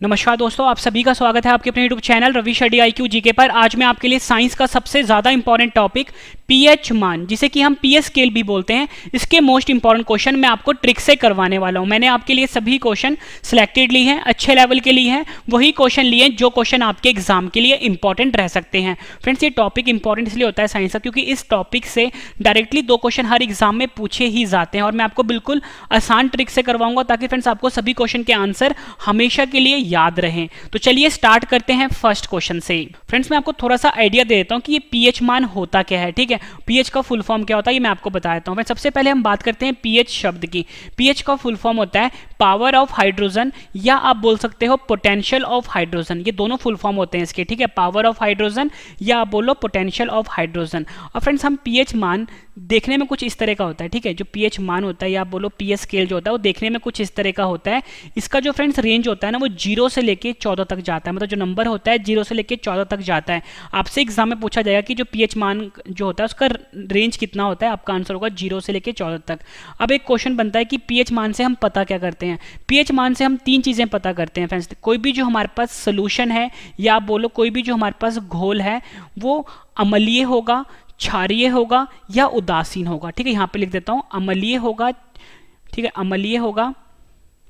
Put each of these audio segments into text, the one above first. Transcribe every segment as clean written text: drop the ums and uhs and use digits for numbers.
नमस्कार दोस्तों, आप सभी का स्वागत है आपके अपने YouTube channel Ravi Shetty IQ GK पर। आज मैं आपके लिए साइंस का सबसे ज़्यादा इंपॉर्टेंट टॉपिक पीएच मान, जिसे कि हम पीएच स्केल भी बोलते हैं, इसके मोस्ट इंपॉर्टेंट क्वेश्चन मैं आपको ट्रिक से करवाने वाला हूं। मैंने आपके लिए सभी क्वेश्चन सिलेक्टेड लिए हैं, अच्छे लेवल के लिए हैं, वही क्वेश्चन लिए हैं जो क्वेश्चन आपके एग्जाम के लिए इंपॉर्टेंट रह सकते हैं। फ्रेंड्स, ये टॉपिक इंपॉर्टेंट इसलिए होता है साइंस का क्योंकि इस टॉपिक से डायरेक्टली 2 क्वेश्चन हर एग्जाम में पूछे ही जाते हैं और मैं आपको बिल्कुल आसान ट्रिक से करवाऊंगा ताकि फ्रेंड्स आपको सभी क्वेश्चन के आंसर हमेशा के लिए याद रहें। तो चलिए स्टार्ट करते हैं फर्स्ट क्वेश्चन से। फ्रेंड्स, मैं आपको थोड़ा सा आइडिया दे देता हूं कि ये पीएच मान होता क्या है। ठीक है, पीएच का फुल फॉर्म क्या होता है ये मैं आपको बता देता हूं। सबसे पहले हम बात करते हैं पीएच शब्द की। पीएच का फुल फॉर्म होता है पावर ऑफ हाइड्रोजन, या आप बोल सकते हो पोटेंशियल ऑफ हाइड्रोजन। ये दोनों फुल फॉर्म होते हैं इसके। ठीक है, पावर ऑफ हाइड्रोजन या आप बोलो पोटेंशियल ऑफ हाइड्रोजन। और फ्रेंड्स, हम पीएच मान देखने में कुछ इस तरह का होता है। ठीक है, जो पीएच मान होता है या आप बोलो पीएच स्केल जो होता है वो देखने में कुछ इस तरह का होता है। इसका जो फ्रेंड्स रेंज होता है ना वो 0 से लेके 14 तक जाता है। मतलब जो नंबर होता है 0 से लेके 14 तक जाता है। आपसे एग्जाम में पूछा जाएगा कि जो पीएच मान जो होता है उसका रेंज कितना होता है, आपका आंसर होगा 0 से लेके 14 तक। अब एक क्वेश्चन बनता है कि पीएच मान से हम पता क्या करते हैं। पीएच मान से हम 3 चीजें पता करते हैं फ्रेंड्स। कोई भी जो हमारे पास सोल्यूशन है या आप बोलो कोई भी जो हमारे पास घोल है वो अम्लीय होगा, क्षारीय होगा या उदासीन होगा। ठीक है, यहां पे लिख देता हूं अम्लीय होगा। ठीक है, अम्लीय होगा।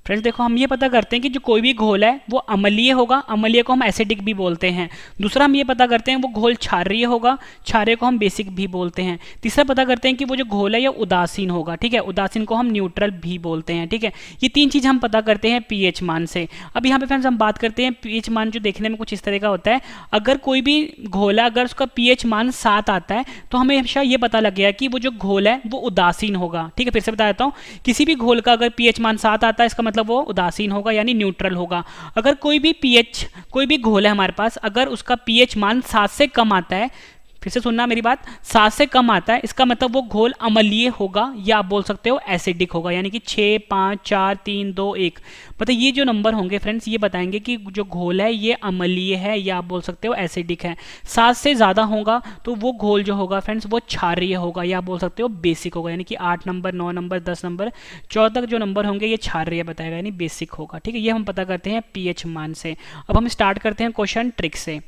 फ्रेंड्स देखो, हम ये पता करते हैं कि जो कोई भी घोल है वो अम्लीय होगा, अम्लीय को हम एसिडिक भी बोलते हैं। दूसरा हम ये पता करते हैं वो घोल क्षारीय होगा, क्षारीय को हम बेसिक भी बोलते हैं। तीसरा पता करते हैं कि वो जो घोल है ये उदासीन होगा। ठीक है, उदासीन को हम न्यूट्रल भी बोलते हैं। ठीक है, ये 3 चीज़ हम पता करते हैं पीएच मान से। अब यहाँ पे फ्रेंड्स हम बात करते हैं पीएच मान जो देखने में कुछ इस तरह का होता है। अगर कोई भी घोल है अगर उसका पीएच मान 7 आता है तो हमें हमेशा ये पता लग गया कि वो जो घोल है वो उदासीन होगा। ठीक है, फिर से बता देता हूँ, किसी भी घोल का अगर पीएच मान 7 आता है इसका मतलब वो उदासीन होगा यानी न्यूट्रल होगा। अगर कोई भी घोल है हमारे पास, अगर उसका पीएच मान 7 से कम आता है, फिर से सुनना मेरी बात, 7 से कम आता है इसका मतलब वो घोल अम्लीय होगा या आप बोल सकते हो एसिडिक होगा। यानी कि 6, 5, 4, 3, 2, 1 मतलब ये जो नंबर होंगे फ्रेंड्स ये बताएंगे कि जो घोल है ये अम्लीय है या आप बोल सकते हो एसिडिक है। 7 से ज़्यादा होगा तो वो घोल जो होगा फ्रेंड्स वो क्षारीय होगा या आप बोल सकते हो बेसिक होगा। यानी कि 8 नंबर, 9 नंबर, 10 नंबर, 14 तक जो नंबर होंगे ये क्षारीय बताएगा यानी बेसिक होगा। ठीक है, ये हम पता करते हैं पीएच मान से। अब हम स्टार्ट करते हैं क्वेश्चन ट्रिक से।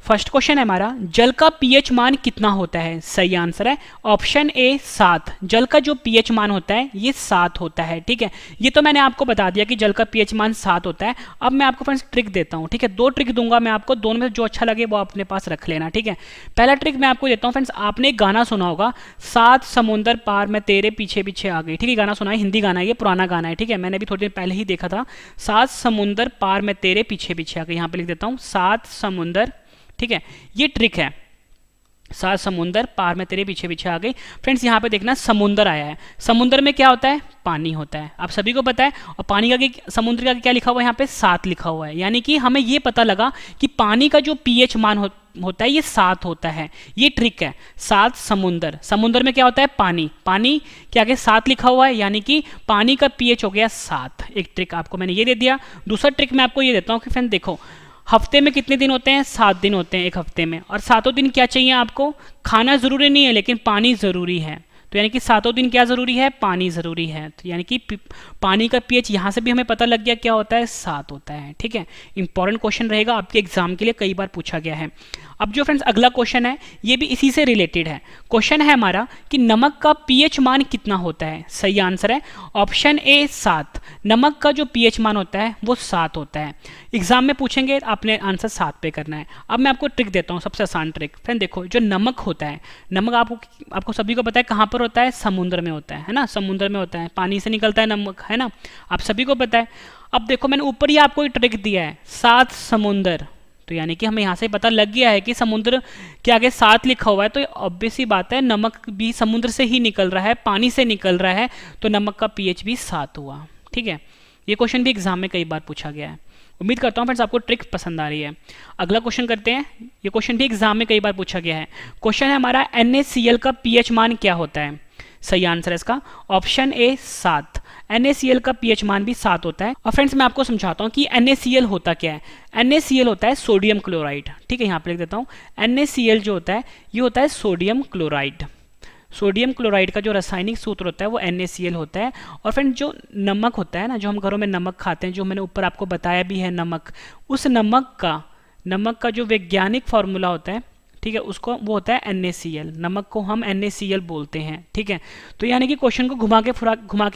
फर्स्ट क्वेश्चन है हमारा, जल का पीएच मान कितना होता है। सही आंसर है ऑप्शन ए 7। जल का जो पीएच मान होता है ये 7 होता है। ठीक है, ये तो मैंने आपको बता दिया कि जल का पीएच मान 7 होता है। अब मैं आपको फ्रेंड्स ट्रिक देता हूँ। ठीक है, 2 ट्रिक दूंगा मैं आपको, दोनों में से जो अच्छा लगे वो अपने पास रख लेना। ठीक है, पहला ट्रिक मैं आपको देता हूँ फ्रेंड्स, आपने एक गाना सुना होगा, 7 समुंदर पार मैं तेरे पीछे पीछे आ गई। ठीक है, गाना सुना है, हिंदी गाना है, ये पुराना गाना है। ठीक है, मैंने भी थोड़ी देर पहले ही देखा था। 7 समुंदर पार मैं तेरे पीछे पीछे आ गई। यहाँ पे लिख देता हूँ 7 समुंदर। ठीक है, ये ट्रिक है, 7 समुंदर पार में तेरे पीछे पीछे आ गई। फ्रेंड्स यहाँ पे देखना समुंदर आया है, समुंदर में क्या होता है, पानी होता है, आप सभी को पता है। और पानी का समुद्र का क्या लिखा हुआ है, यहाँ पे 7 लिखा हुआ है। यानी कि हमें ये पता लगा कि पानी का जो पीएच मान होता है ये 7 होता है। ये ट्रिक है, 7 समुंदर, समुंदर में क्या होता है पानी, पानी के आगे 7 लिखा हुआ है यानी कि पानी का पीएच हो गया 7। एक ट्रिक आपको मैंने ये दे दिया। दूसरा ट्रिक मैं आपको ये देता हूँ कि फ्रेंड देखो, हफ्ते में कितने दिन होते हैं, 7 दिन होते हैं एक हफ्ते में। और 7 दिन क्या चाहिए आपको, खाना जरूरी नहीं है लेकिन पानी जरूरी है। तो यानी कि 7 दिन क्या जरूरी है, पानी जरूरी है। तो यानी कि पानी का पीएच यहाँ से भी हमें पता लग गया क्या होता है, 7 होता है। ठीक है, इंपॉर्टेंट क्वेश्चन रहेगा आपके एग्जाम के लिए, कई बार पूछा गया है। अब जो फ्रेंड्स अगला क्वेश्चन है ये भी इसी से रिलेटेड है। क्वेश्चन है हमारा कि नमक का पीएच मान कितना होता है। सही आंसर है ऑप्शन ए 7। नमक का जो पीएच मान होता है वो 7 होता है। एग्जाम में पूछेंगे आपने आंसर 7 पे करना है। अब मैं आपको ट्रिक देता हूँ, सबसे आसान ट्रिक। फ्रेंड देखो, जो नमक होता है, नमक आपको सभी को पता है कहाँ पर होता है, समुद्र में होता है ना, समुद्र में होता है, पानी से निकलता है नमक, है ना, आप सभी को पता है। अब देखो मैंने ऊपर ही आपको एक ट्रिक दिया है, 7 समुंदर। तो यानी कि हमें यहाँ से पता लग गया है कि समुद्र के आगे 7 लिखा हुआ है तो ऑब्वियस सी बात है नमक भी समुद्र से ही निकल रहा है, पानी से निकल रहा है, तो नमक का पीएच भी 7 हुआ। ठीक है, ये क्वेश्चन भी एग्जाम में कई बार पूछा गया है। उम्मीद करता हूँ फ्रेंड्स आपको ट्रिक पसंद आ रही है। अगला क्वेश्चन करते हैं, ये क्वेश्चन भी एग्जाम में कई बार पूछा गया है। क्वेश्चन है हमारा, NaCl का पीएच मान क्या होता है। सही आंसर है इसका ऑप्शन ए 7। NaCl का पीएच मान भी 7 होता है। और फ्रेंड्स मैं आपको समझाता हूँ कि NaCl होता क्या है। NaCl होता है सोडियम क्लोराइड। ठीक है, यहाँ पे लिख देता हूँ, NaCl जो होता है ये होता है सोडियम क्लोराइड। सोडियम क्लोराइड का जो रासायनिक सूत्र होता है वो NaCl होता है। और फ्रेंड जो नमक होता है ना, जो हम घरों में नमक खाते हैं, जो मैंने ऊपर आपको बताया भी है नमक, उस नमक का जो वैज्ञानिक फार्मूला होता है, ठीक है, उसको वो होता है NaCl। नमक को हम NaCl बोलते हैं, ठीक है। तो यानी कि क्वेश्चन को घुमा के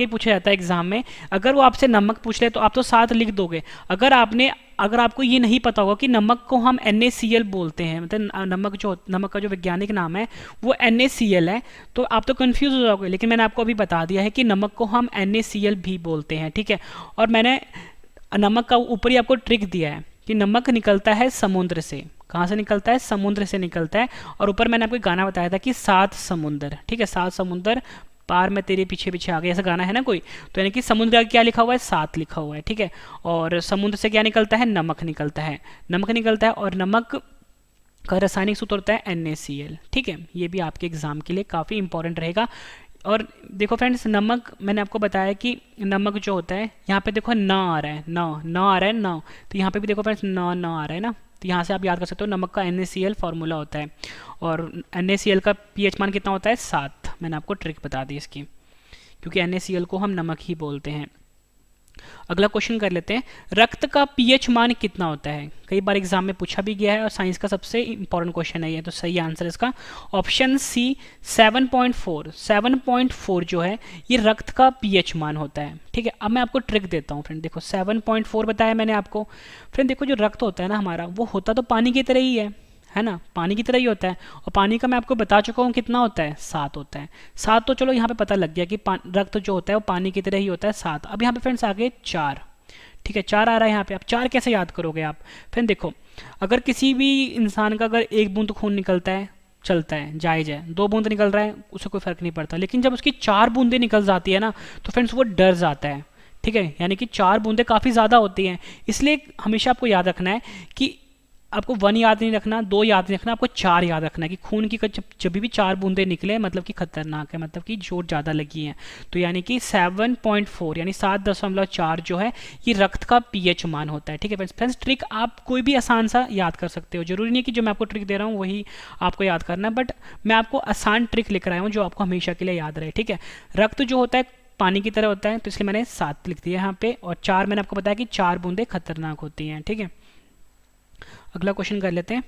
पूछा जाता है एग्जाम में। अगर वो आपसे नमक पूछ ले तो आप तो साथ लिख दोगे। अगर आपको ये नहीं पता होगा कि नमक को हम NaCl बोलते हैं, मतलब नमक का जो वैज्ञानिक नाम है वो NaCl है, तो आप तो कंफ्यूज हो जाओगे। लेकिन मैंने आपको अभी बता दिया है कि नमक को हम NaCl भी बोलते हैं, ठीक है। और मैंने नमक का ऊपर ही आपको ट्रिक दिया है कि नमक निकलता है समुद्र से। कहाँ से निकलता है? समुद्र से निकलता है। और ऊपर मैंने आपको गाना बताया था कि 7 समुंदर, ठीक है, 7 समुंदर पार में तेरे पीछे पीछे आ गए, ऐसा गाना है ना कोई। तो यानी कि समुद्र का क्या लिखा हुआ है? 7 लिखा हुआ है, ठीक है। और समुद्र से क्या निकलता है? नमक निकलता है, नमक निकलता है। और नमक का रासायनिक सूत्र होता है NaCl, ठीक है। ये भी आपके एग्जाम के लिए काफ़ी इंपॉर्टेंट रहेगा। और देखो फ्रेंड्स, नमक मैंने आपको बताया कि नमक जो होता है, यहाँ पे देखो न आ रहा है, न आ रहा है, न, तो यहाँ पे भी देखो फ्रेंड्स न आ रहा है ना, तो यहाँ से आप याद कर सकते हो नमक का NaCl फार्मूला होता है। और NaCl का pH मान कितना होता है? 7। मैंने आपको ट्रिक बता दी इसकी, क्योंकि NaCl को हम नमक ही बोलते हैं। अगला क्वेश्चन कर लेते हैं, रक्त का pH मान कितना होता है? कई बार एग्जाम में पूछा भी गया है और साइंस का सबसे इंपॉर्टेंट क्वेश्चन है ये। तो सही आंसर इसका ऑप्शन सी 7.4। 7.4 जो है ये रक्त का pH मान होता है, ठीक है। अब मैं आपको ट्रिक देता हूँ फ्रेंड, देखो 7.4 बताया मैंने आपको। फ्रेंड देखो, जो रक्त होता है ना हमारा, वो होता तो पानी की तरह ही है ना, पानी की तरह ही होता है। और पानी का मैं आपको बता चुका हूँ कितना होता है? 7 होता है। 7 तो चलो यहाँ पे पता लग गया कि रक्त जो होता है वो पानी की तरह ही होता है, 7। अब यहाँ पे फ्रेंड्स आगे 4, ठीक है, 4 आ रहा है यहाँ पे। आप 4 कैसे याद करोगे आप? फ्रेंड देखो, अगर किसी भी इंसान का अगर 1 बूंद खून निकलता है, चलता है, जायज़ है। 2 बूंद निकल रहा है, उससे कोई फर्क नहीं पड़ता। लेकिन जब उसकी 4 बूंदें निकल जाती है ना, तो फ्रेंड्स वो डर जाता है, ठीक है। यानी कि 4 बूंदें काफ़ी ज़्यादा होती हैं। इसलिए हमेशा आपको याद रखना है कि आपको 1 याद नहीं रखना, 2 याद नहीं रखना, आपको 4 याद रखना है कि खून की जब भी 4 बूंदें निकले मतलब कि खतरनाक है, मतलब कि जोर ज़्यादा लगी है। तो यानी कि 7.4 यानी 7.4 जो है ये रक्त का pH मान होता है, ठीक है फ्रेंड्स। ट्रिक आप कोई भी आसान सा याद कर सकते हो, जरूरी नहीं है कि जो मैं आपको ट्रिक दे रहा हूँ वही आपको याद करना है, बट मैं आपको आसान ट्रिक लेकर आया हूँ जो आपको हमेशा के लिए याद रहे, ठीक है। रक्त जो होता है पानी की तरह होता है, तो इसलिए मैंने 7 लिख दिया यहाँ पे। और 4 मैंने आपको बताया कि 4 बूंदें खतरनाक होती हैं, ठीक है। अगला क्वेश्चन कर लेते हैं,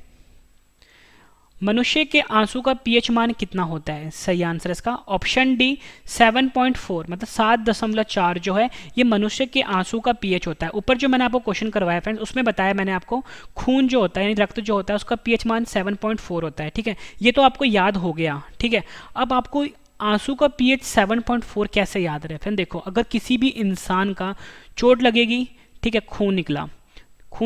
मनुष्य के आंसू का pH मान कितना होता है? सही आंसर इसका ऑप्शन डी 7.4, मतलब 7.4 जो है ये मनुष्य के आंसू का pH होता है। ऊपर जो मैंने आपको क्वेश्चन करवाया फ्रेंड्स, उसमें बताया मैंने आपको खून जो होता है यानी रक्त जो होता है उसका pH मान 7.4 होता है, ठीक है। ये तो आपको याद हो गया, ठीक है। अब आपको आंसू का pH 7.4 कैसे याद रहे? फ्रेंड देखो, अगर किसी भी इंसान का चोट लगेगी, ठीक है, खून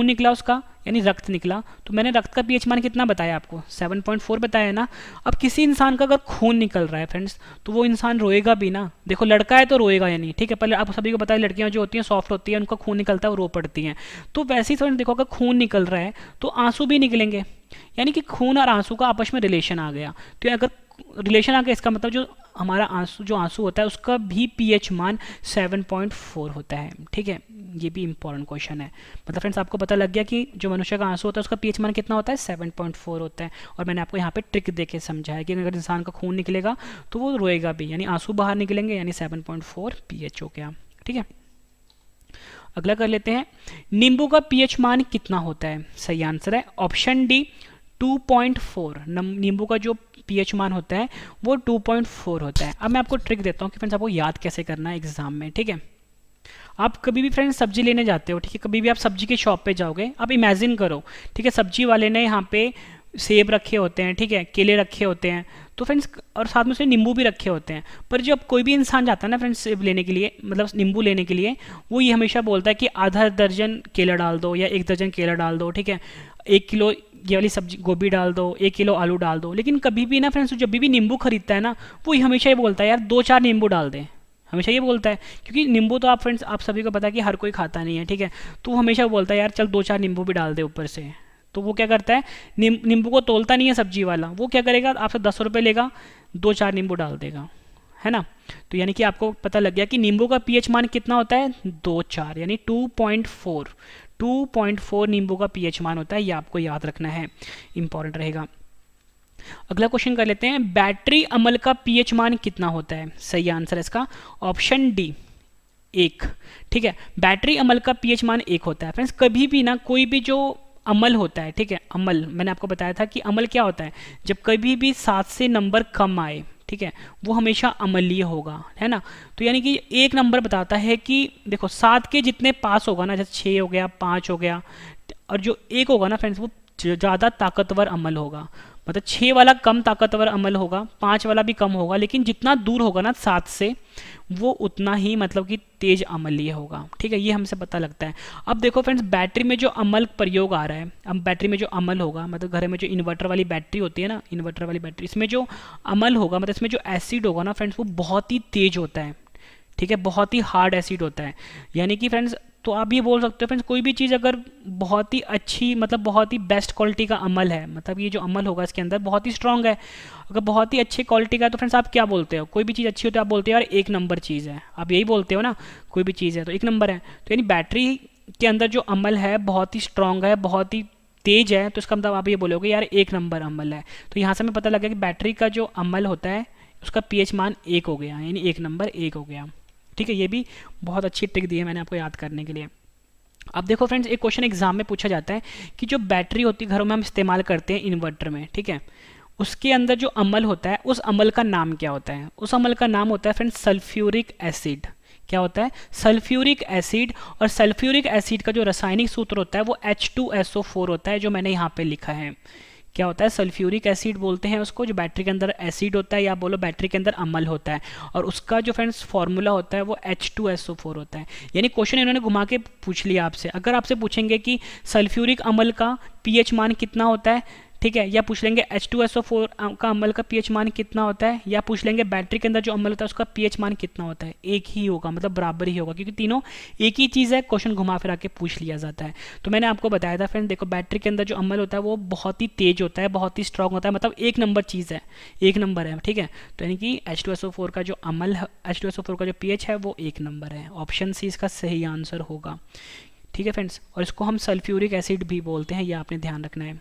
निकला उसका यानी रक्त निकला, तो मैंने रक्त का pH मान कितना बताया आपको? 7.4 बताया ना। अब किसी इंसान का अगर खून निकल रहा है फ्रेंड्स, तो वो इंसान रोएगा भी ना। देखो लड़का है तो रोएगा यानी, ठीक है। पहले आप सभी को पता है लड़कियां जो होती हैं सॉफ्ट होती हैं, उनका खून निकलता है वो रो पड़ती हैं। तो वैसे ही फ्रेंड्स देखो, अगर खून निकल रहा है तो आंसू भी निकलेंगे, यानी कि खून और आंसू का आपस में रिलेशन आ गया। तो अगर रिलेशन आ गया, इसका मतलब जो हमारा आंसू होता है उसका भी pH मान 7.4 होता है, ठीक है। ये भी इंपॉर्टेंट क्वेश्चन है। मतलब फ्रेंड्स आपको पता लग गया कि जो मनुष्य का आंसू होता है उसका pH मान कितना होता है? 7.4 होता है। और मैंने आपको यहाँ पे ट्रिक दे के समझाया कि अगर इंसान का खून निकलेगा तो वो रोएगा भी, यानी आंसू बाहर निकलेंगे, यानी 7.4 pH हो गया, ठीक है। अगला कर लेते हैं, नींबू का pH मान कितना होता है? सही आंसर है ऑप्शन डी 2.4। नींबू का जो pH मान होता है वो 2.4 होता है। अब मैं आपको ट्रिक देता हूँ कि फ्रेंड्स आपको याद कैसे करना है एग्जाम में, ठीक है। आप कभी भी फ्रेंड्स सब्जी लेने जाते हो, ठीक है, कभी भी आप सब्जी के शॉप पे जाओगे, आप इमेजिन करो, ठीक है, सब्जी वाले ने यहाँ पे सेब रखे होते हैं, ठीक है, केले रखे होते हैं, तो फ्रेंड्स और साथ में उसने नींबू भी रखे होते हैं। पर जब कोई भी इंसान जाता है ना फ्रेंड्स सेब लेने के लिए, मतलब नींबू लेने के लिए, वो ये हमेशा बोलता है कि आधा दर्जन केला डाल दो या 1 दर्जन केला डाल दो, ठीक है, 1 किलो ये वाली सब्जी गोभी डाल दो, 1 किलो आलू डाल दो। लेकिन कभी भी ना फ्रेंड्स जब भी नींबू खरीदता है ना, वो हमेशा ये बोलता है यार 2-4 नींबू डाल दें, हमेशा ये बोलता है। क्योंकि नींबू तो आप फ्रेंड्स आप सभी को पता है कि हर कोई खाता नहीं है, ठीक है, तो वो हमेशा बोलता है यार चल 2-4 नींबू भी डाल दे ऊपर से। तो वो क्या करता है, नींबू को तोलता नहीं है सब्जी वाला, वो क्या करेगा, आपसे 10 रुपये लेगा, 2-4 नींबू डाल देगा, है ना। तो यानी कि आपको पता लग गया कि नींबू का pH मान कितना होता है? 2-4 यानी 2.4 नींबू का pH मान होता है। ये आपको याद रखना है, इंपॉर्टेंट रहेगा। अगला क्वेश्चन कर लेते हैं, बैटरी अम्ल का पीएच मान कितना होता है? सही आंसर है इसका ऑप्शन डी, 1। ठीक है, बैटरी अम्ल का पीएच मान 1 होता है। फ्रेंड्स कभी भी ना कोई भी जो अम्ल होता है, ठीक है, अम्ल मैंने आपको बताया था कि अम्ल क्या होता है, जब कभी भी 7 से नंबर कम आए, ठीक है, वो हमेशा अम्लीय होगा, है ना। तो यानी कि एक नंबर बताता है कि देखो 7 के जितने पास होगा ना, जैसे 6 हो गया, 5 हो गया, और जो 1 होगा ना फ्रेंड्स, वो ज़्यादा ताकतवर अम्ल होगा। मतलब 6 वाला कम ताकतवर अम्ल होगा, 5 वाला भी कम होगा, लेकिन जितना दूर होगा ना 7 से, वो उतना ही मतलब कि तेज अम्लीय होगा। ठीक है, ये हमसे पता लगता है। अब देखो फ्रेंड्स, बैटरी में जो अम्ल प्रयोग आ रहा है, अब बैटरी में जो अम्ल होगा, मतलब घर में जो इन्वर्टर वाली बैटरी होती है ना, इन्वर्टर वाली बैटरी, इसमें जो अम्ल होगा, मतलब इसमें जो एसिड होगा ना फ्रेंड्स, वो बहुत ही तेज होता है। ठीक है, बहुत ही हार्ड एसिड होता है। यानी कि फ्रेंड्स, तो आप ये बोल सकते हो फ्रेंड्स, कोई भी चीज़ अगर बहुत ही अच्छी, मतलब बहुत ही बेस्ट क्वालिटी का अमल है, मतलब ये जो अमल होगा इसके अंदर बहुत ही स्ट्रांग है, अगर बहुत ही अच्छी क्वालिटी का है, तो फ्रेंड्स आप क्या बोलते हो? कोई भी चीज़ अच्छी होती है आप बोलते हो यार 1 नंबर चीज़ है, आप यही बोलते हो ना, कोई भी चीज़ है तो 1 नंबर है। तो यानी बैटरी के अंदर जो अमल है बहुत ही स्ट्रांग है, बहुत ही तेज है, तो इसका मतलब आप ये बोलोगे यार 1 नंबर अमल है। तो यहाँ से हमें पता लगा कि बैटरी का जो अमल होता है उसका पीएच मान 1 हो गया, यानी 1 नंबर 1 हो गया। ठीक है, ये भी बहुत अच्छी ट्रिक दी है मैंने आपको याद करने के लिए। अब देखो फ्रेंड्स, एक क्वेश्चन एग्जाम में पूछा जाता है कि जो बैटरी होती है घरों में हम इस्तेमाल करते हैं इन्वर्टर में, ठीक है, उसके अंदर जो अमल होता है उस अमल का नाम क्या होता है? उस अमल का नाम होता है फ्रेंड्स सल्फ्यूरिक एसिड। क्या होता है? Sulphuric acid. और सल्फ्यूरिक एसिड का जो रासायनिक सूत्र होता है वो H2SO4 होता है, जो मैंने यहाँ पे लिखा है। क्या होता है? सल्फ्यूरिक एसिड बोलते हैं उसको, जो बैटरी के अंदर एसिड होता है, या बोलो बैटरी के अंदर अम्ल होता है, और उसका जो फ्रेंड्स फॉर्मूला होता है वो H2SO4 होता है। यानी क्वेश्चन इन्होंने घुमा के पूछ लिया आपसे। अगर आपसे पूछेंगे कि सल्फ्यूरिक अम्ल का पीएच मान कितना होता है, ठीक है, या पूछ लेंगे H2SO4 का अम्ल का पीएच मान कितना होता है, या पूछ लेंगे बैटरी के अंदर जो अम्ल होता है उसका पीएच मान कितना होता है, एक ही होगा, मतलब बराबर ही होगा, क्योंकि तीनों एक ही चीज़ है। क्वेश्चन घुमा फिरा के पूछ लिया जाता है। तो मैंने आपको बताया था फ्रेंड, देखो बैटरी के अंदर जो अम्ल होता है वो बहुत ही तेज होता है, बहुत ही स्ट्रांग होता है, मतलब 1 नंबर चीज़ है, 1 नंबर है। ठीक है, तो यानी कि H2SO4 का जो अम्ल है, H2SO4 का जो पीएच है वो 1 नंबर है। ऑप्शन सी इसका सही आंसर होगा। ठीक है फ्रेंड्स, और इसको हम सल्फ्यूरिक एसिड भी बोलते हैं, ये आपने ध्यान रखना है।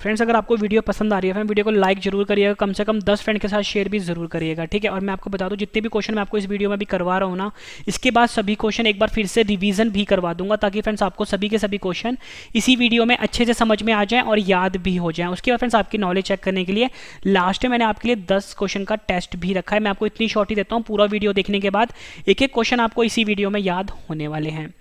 फ्रेंड्स, अगर आपको वीडियो पसंद आ रही है फ्रेंड, वीडियो को लाइक जरूर करिएगा, कम से कम 10 फ्रेंड के साथ शेयर भी जरूर करिएगा। ठीक है, और मैं आपको बता दूं, जितने भी क्वेश्चन मैं आपको इस वीडियो में भी करवा रहा हूँ ना, इसके बाद सभी क्वेश्चन एक बार फिर से रिवीजन भी करवा दूंगा, ताकि फ्रेंड्स आपको सभी के सभी क्वेश्चन इसी वीडियो में अच्छे से समझ में आ जाएँ और याद भी हो जाएँ। उसके बाद फ्रेंड्स आपकी नॉलेज चेक करने के लिए लास्ट में मैंने आपके लिए 10 क्वेश्चन का टेस्ट भी रखा है। मैं आपको इतनी शॉर्ट ही देता हूँ, पूरा वीडियो देखने के बाद एक एक क्वेश्चन आपको इसी वीडियो में याद होने वाले हैं।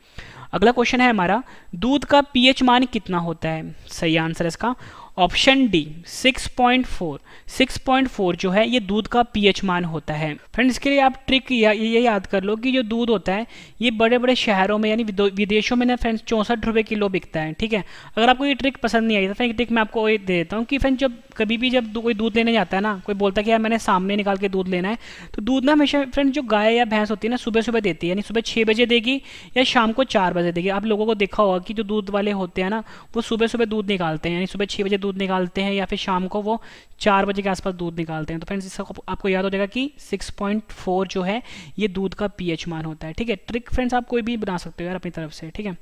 अगला क्वेश्चन है हमारा, दूध का पीएच मान कितना होता है? सही आंसर है इसका ऑप्शन डी, 6.4। 6.4 जो है ये दूध का पीएच मान होता है। फ्रेंड्स, इसके लिए आप ट्रिक ये याद कर लो कि जो दूध होता है ये बड़े बड़े शहरों में यानी विदेशों में ना फ्रेंड्स 64 रुपये किलो बिकता है। ठीक है, अगर आपको ये ट्रिक पसंद नहीं आई तो फ्रेंड ट्रिक मैं आपको ये दे देता हूँ कि फ्रेंड जब कभी भी जब कोई दूध लेने जाता है ना, कोई बोलता है कि यार मैंने सामने निकाल के दूध लेना है, तो दूध ना हमेशा फ्रेंड जो गाय या भैंस होती है ना सुबह सुबह देती है, यानी सुबह 6 बजे देगी या शाम को 4 बजे देगी। आप लोगों को देखा होगा कि जो दूध वाले होते हैं ना वो सुबह सुबह दूध निकालते हैं, यानी सुबह 6 बजे दूध निकालते हैं या फिर शाम को वो 4 बजे के आसपास दूध निकालते हैं। तो फ्रेंड्स इसका आपको याद हो जाएगा कि 6.4 जो है ये दूध का पीएच मान होता है। ठीक है, ट्रिक फ्रेंड्स आप कोई भी बना सकते हो यार अपनी तरफ से। ठीक है,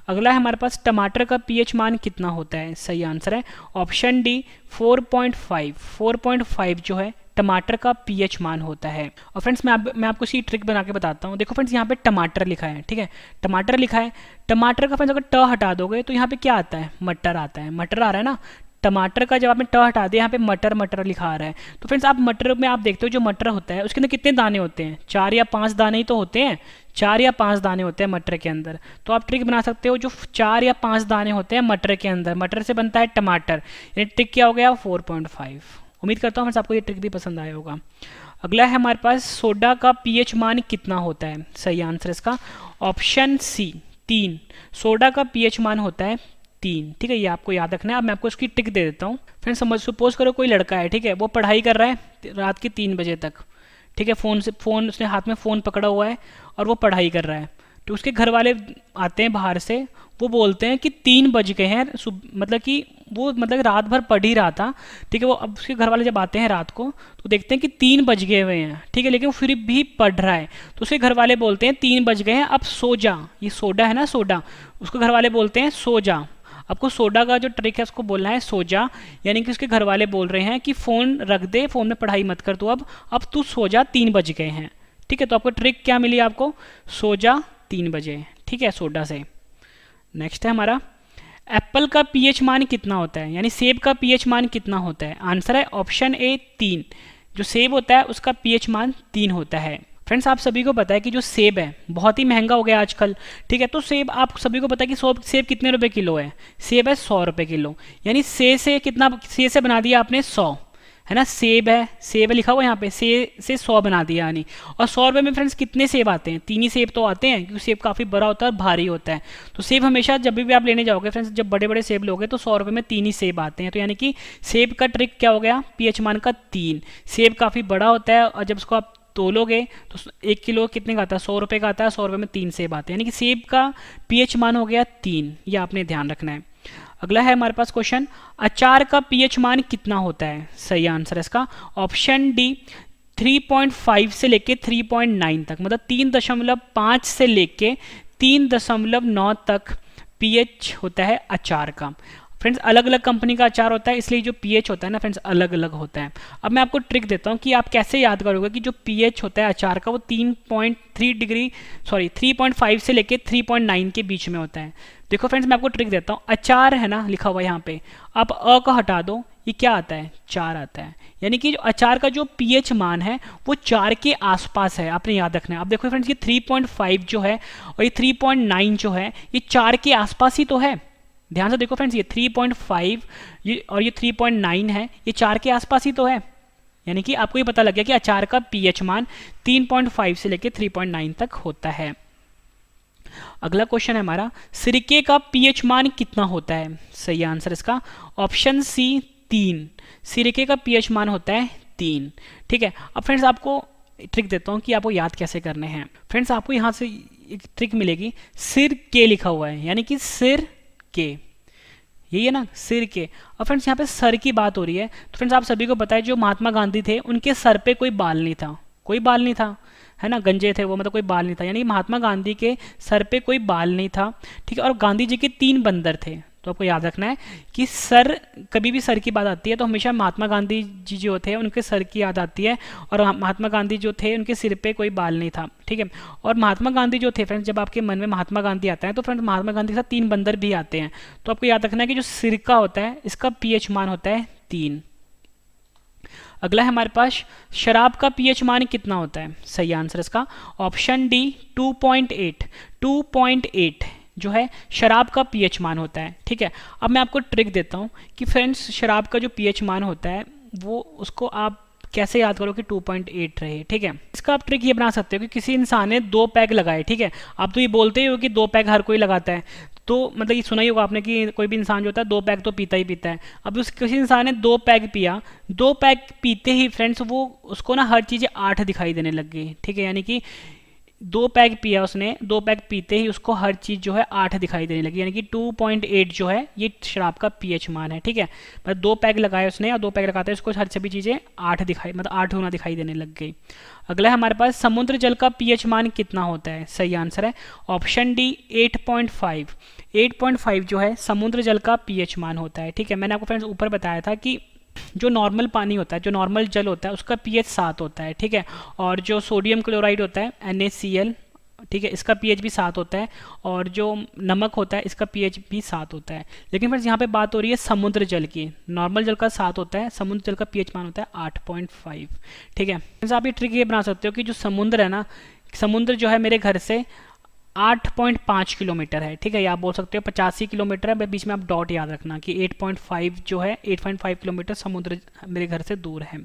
अगला है हमारे पास, टमाटर का पीएच मान कितना होता है? सही आंसर है ऑप्शन डी, 4.5। 4.5 जो है टमाटर का पीएच मान होता है। और फ्रेंड्स मैं आपको इसी ट्रिक बना के बताता हूँ। देखो फ्रेंड्स, यहाँ पे टमाटर लिखा है, ठीक है, टमाटर लिखा है, टमाटर का फ्रेंड्स अगर ट हटा दोगे तो यहाँ पे क्या आता है? मटर आता है। मटर आ रहा है ना, टमाटर का जब आपने ट हटा दिया यहाँ पे मटर मटर लिखा आ रहा है। तो फ्रेंड्स आप मटर में आप देखते हो जो मटर होता है उसके अंदर कितने दाने होते हैं? 4 या 5 दाने ही तो होते हैं, 4 या 5 दाने होते हैं मटर के अंदर। तो आप ट्रिक बना सकते हो, जो 4 या 5 दाने होते हैं मटर के अंदर, मटर से बनता है टमाटर, यानी ट्रिक क्या हो गया? 4.5। उम्मीद करता हूँ फ्रेंड्स आपको ये ट्रिक भी पसंद आया होगा। अगला है हमारे पास, सोडा का पीएच मान कितना होता है? सही आंसर इसका ऑप्शन सी, 3। सोडा का पीएच मान होता है 3। ठीक है, ये आपको याद रखना है। अब मैं आपको इसकी ट्रिक दे देता हूँ। फ्रेंड्स सपोज करो कोई लड़का है, ठीक है, वो पढ़ाई कर रहा है रात के 3 बजे तक, ठीक है, फ़ोन उसने हाथ में फ़ोन पकड़ा हुआ है और वो पढ़ाई कर रहा है। तो उसके घर वाले आते हैं बाहर से, वो बोलते हैं कि 3 बज गए हैं, मतलब कि वो मतलब रात भर पढ़ ही रहा था। ठीक है, वो अब उसके घर वाले जब आते हैं रात को तो देखते हैं कि 3 बज गए हुए हैं, ठीक है, लेकिन वो फिर भी पढ़ रहा है। तो उसके घर वाले बोलते हैं 3 बज गए हैं, अब सो जा। ये सोडा है ना, सोडा, उसको घर वाले बोलते हैं सो जा, आपको सोडा का जो ट्रिक है उसको बोलना है सोजा, यानी कि उसके घर वाले बोल रहे हैं कि फ़ोन रख दे, फ़ोन में पढ़ाई मत कर तू, अब तू सो जा, 3 बज गए हैं। ठीक है, तो आपको ट्रिक क्या मिली, आपको सो जा 3 बजे। ठीक है, सोडा से। नेक्स्ट है हमारा, एप्पल का पीएच मान कितना होता है, यानी सेब का पीएच मान कितना होता है। आंसर है ऑप्शन ए 3। जो सेब होता है उसका पीएच मान 3 होता है। फ्रेंड्स, आप सभी को पता है कि जो सेब है बहुत ही महंगा हो गया आजकल। ठीक है, तो सेब आप सभी को पता है कि सेब कितने रुपए किलो है। सेब है 100 रुपए किलो, यानी से कितना, से बना दिया आपने 100, है ना। सेब है लिखा हुआ यहाँ पे, से 100 बना दिया यानी। और 100 रुपये में फ्रेंड्स कितने सेब आते हैं, 3 ही सेब तो आते हैं, क्योंकि सेब काफ़ी बड़ा होता है और भारी होता है। तो सेब हमेशा जब भी आप लेने जाओगे फ्रेंड्स, जब बड़े बड़े सेब लोगे तो 100 रुपये में 3 ही सेब आते हैं। तो यानी कि सेब का ट्रिक क्या हो गया, पीएच मान का 3। सेब काफ़ी बड़ा होता है और जब उसको आप तोलोगे तो 1 किलो कितने का आता है, 100 रुपये का आता है। 100 रुपये में 3 सेब आते हैं, यानी कि सेब का पीएच मान हो गया 3। ये आपने ध्यान रखना है। अगला है हमारे पास क्वेश्चन, अचार का पीएच मान कितना होता है। सही आंसर है इसका ऑप्शन डी 3.5 से लेके 3.9 तक, मतलब 3.5 से लेके 3.9 तक पीएच होता है अचार का। फ्रेंड्स, अलग अलग कंपनी का अचार होता है, इसलिए जो पीएच होता है ना फ्रेंड्स अलग अलग होता है। अब मैं आपको ट्रिक देता हूँ कि आप कैसे याद करोगे कि जो पीएच होता है अचार का वो 3.5 से लेके 3.9 के बीच में होता है। देखो फ्रेंड्स, मैं आपको ट्रिक देता हूँ। अचार है ना लिखा हुआ यहाँ पे, आप अ को हटा दो, ये क्या आता है, 4 आता है। यानी कि जो अचार का जो पीएच मान है वो 4 के आसपास है, आपने याद रखना है। अब देखो फ्रेंड्स, ये 3.5 जो है और ये 3.9 जो है, ये 4 के आसपास ही तो है। ध्यान से देखो फ्रेंड्स, ये 3.5 और ये 3.9 है, ये 4 के आसपास ही तो है। यानी कि आपको ये पता लग गया कि अचार का पीएच मान 3.5 से लेकर 3.9 तक होता है। अगला क्वेश्चन है हमारा, सिरके का पीएच मान कितना होता है। सही आंसर इसका ऑप्शन सी 3। सिरके का पीएच मान होता है 3। ठीक है, अब फ्रेंड्स आपको ट्रिक देता हूँ कि आपको याद कैसे करने हैं। फ्रेंड्स, आपको यहाँ से एक ट्रिक मिलेगी, सिर के लिखा हुआ है, यानी कि सिर के, यही है ना, सिर के। और फ्रेंड्स यहाँ पे सर की बात हो रही है, तो फ्रेंड्स आप सभी को पता है जो महात्मा गांधी थे उनके सर पे कोई बाल नहीं था, कोई बाल नहीं था, है ना, गंजे थे वो, मतलब कोई बाल नहीं था। यानी महात्मा गांधी के सर पे कोई बाल नहीं था। ठीक है, और गांधी जी के 3 बंदर थे। तो आपको याद रखना है कि सर, कभी भी सर की बात आती है तो हमेशा महात्मा गांधी जी जो थे उनके सर की याद आती है, और महात्मा गांधी जो थे उनके सिर पे कोई बाल नहीं था। ठीक है, और महात्मा गांधी जो थे फ्रेंड्स, जब आपके मन में महात्मा गांधी आता है तो फ्रेंड्स महात्मा गांधी के साथ 3 बंदर भी आते हैं। तो आपको याद रखना है कि जो सिरका होता है इसका पीएच मान होता है 3। अगला है हमारे पास, शराब का पीएच मान कितना होता है। सही आंसर इसका ऑप्शन डी 2.8। 2.8 जो है शराब का पीएच मान होता है। ठीक है, अब मैं आपको ट्रिक देता हूँ कि फ्रेंड्स शराब का जो पीएच मान होता है वो, उसको आप कैसे याद करो कि 2.8 रहे। ठीक है, इसका आप ट्रिक ये बना सकते हो कि किसी इंसान ने 2 पैग लगाए। ठीक है, आप तो ये बोलते ही हो कि 2 पैग हर कोई लगाता है, तो मतलब ये सुना ही होगा आपने कि कोई भी इंसान जो होता है 2 पैग तो पीता ही पीता है। अब किसी इंसान ने 2 पैग पिया, 2 पैग पीते ही फ्रेंड्स वो, उसको ना हर चीज़ें 8 दिखाई देने लग गई। ठीक है, यानी कि 2 पैग पिया उसने, 2 पैग पीते ही उसको हर चीज़ जो है 8 दिखाई देने लगी, यानी कि 2.8 जो है ये शराब का पीएच मान है। ठीक है, मतलब 2 पैग लगाए उसने और 2 पैग लगाते उसको हर सभी चीज़ें 8 दिखाई, मतलब 8 गुना दिखाई देने लग गई। अगला है हमारे पास, समुद्र जल का पीएच मान कितना होता है। सही आंसर है ऑप्शन डी 8.5। 8.5 जो है समुद्र जल का पीएच मान होता है। ठीक है, मैंने आपको फ्रेंड्स ऊपर बताया था कि जो नॉर्मल पानी होता है, जो नॉर्मल जल होता है उसका पीएच 7 होता है। ठीक है, और जो सोडियम क्लोराइड होता है NaCl, ठीक है, इसका पीएच भी 7 होता है, और जो नमक होता है इसका पीएच भी 7 होता है। लेकिन फ्रेंड्स यहाँ पे बात हो रही है समुद्र जल की। नॉर्मल जल का 7 होता है, समुद्र जल का पीएच मान होता है 8.5। ठीक है, फ्रेंड्स आप ये ट्रिक ये बना सकते हो कि जो समुद्र है ना, समुद्र जो है मेरे घर से 8.5 किलोमीटर है। ठीक है, या आप बोल सकते हो 85 किलोमीटर है, बीच में आप डॉट याद रखना कि 8.5 जो है 8.5 किलोमीटर समुद्र मेरे घर से दूर है।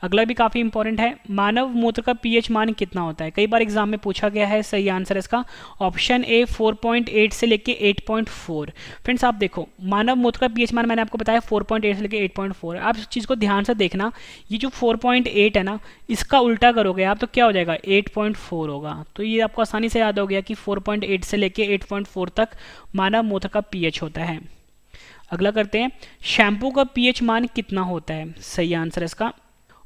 अगला भी काफ़ी इंपॉर्टेंट है, मानव मूत्र का पीएच मान कितना होता है। कई बार एग्जाम में पूछा गया है। सही आंसर है इसका ऑप्शन ए 4.8 से लेके 8.4। फ्रेंड्स आप देखो, मानव मूत्र का पीएच मान मैंने आपको बताया 4.8 से लेके 8.4। आप इस चीज़ को ध्यान से देखना, ये जो 4.8 है ना, इसका उल्टा करोगे आप तो क्या हो जाएगा, 8.4 होगा। तो ये आपको आसानी से याद हो गया कि 4.8 से लेके 8.4 तक मानव मूत्र का पीएच होता है। अगला करते हैं, शैम्पू का पीएच मान कितना होता है। सही आंसर है इसका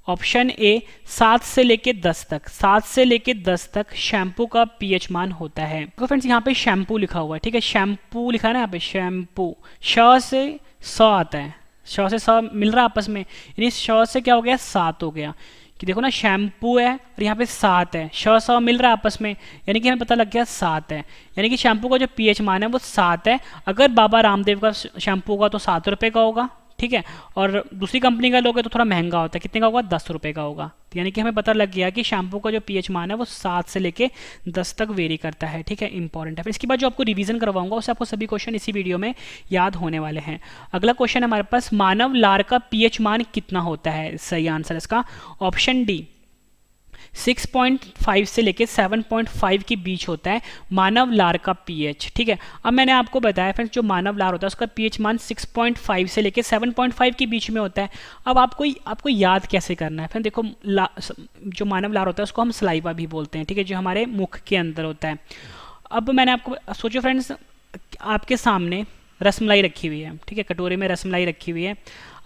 ऑप्शन ए 7 से लेके 10 तक, 7 से लेके 10 तक शैम्पू का पीएच मान होता है। तो फ्रेंड्स यहाँ पे शैम्पू लिखा हुआ है, ठीक है, शैम्पू लिखा है ना यहाँ पे, शैम्पू, श से स आता है, श से स मिल रहा है आपस में, यानी श से क्या हो गया, 7 हो गया, कि देखो ना शैम्पू है और यहाँ पे 7 है, श स मिल रहा है आपस में, यानी कि हमें पता लग गया 7 है, यानी कि शैम्पू का जो पीएच मान है वो 7 है। अगर बाबा रामदेव का शैम्पू होगा तो 7 रुपये का होगा, ठीक है, और दूसरी कंपनी का लोगे तो थोड़ा महंगा होता है, कितने का होगा, 10 रुपये का होगा। तो यानी कि हमें पता लग गया कि शैम्पू का जो पीएच मान है वो 7 से लेके 10 तक वेरी करता है, ठीक है, इंपॉर्टेंट है। फिर इसके बाद जो आपको रिवीजन करवाऊंगा उससे आपको सभी क्वेश्चन इसी वीडियो में याद होने वाले हैं। अगला क्वेश्चन है हमारे पास, मानव लार का पीएच मान कितना होता है? सही आंसर इसका ऑप्शन डी 6.5 से लेके 7.5 के बीच होता है मानव लार का पीएच, ठीक है। अब मैंने आपको बताया फ्रेंड्स जो मानव लार होता है उसका पीएच मान 6.5 से लेके 7.5 के बीच में होता है। अब आपको याद कैसे करना है? फिर देखो जो मानव लार होता है उसको हम सलाइवा भी बोलते हैं, ठीक है, जो हमारे मुख के अंदर होता है। अब मैंने आपको सोचो फ्रेंड्स, आपके सामने रसमलाई रखी हुई है, ठीक है, कटोरे में रसमलाई रखी हुई है।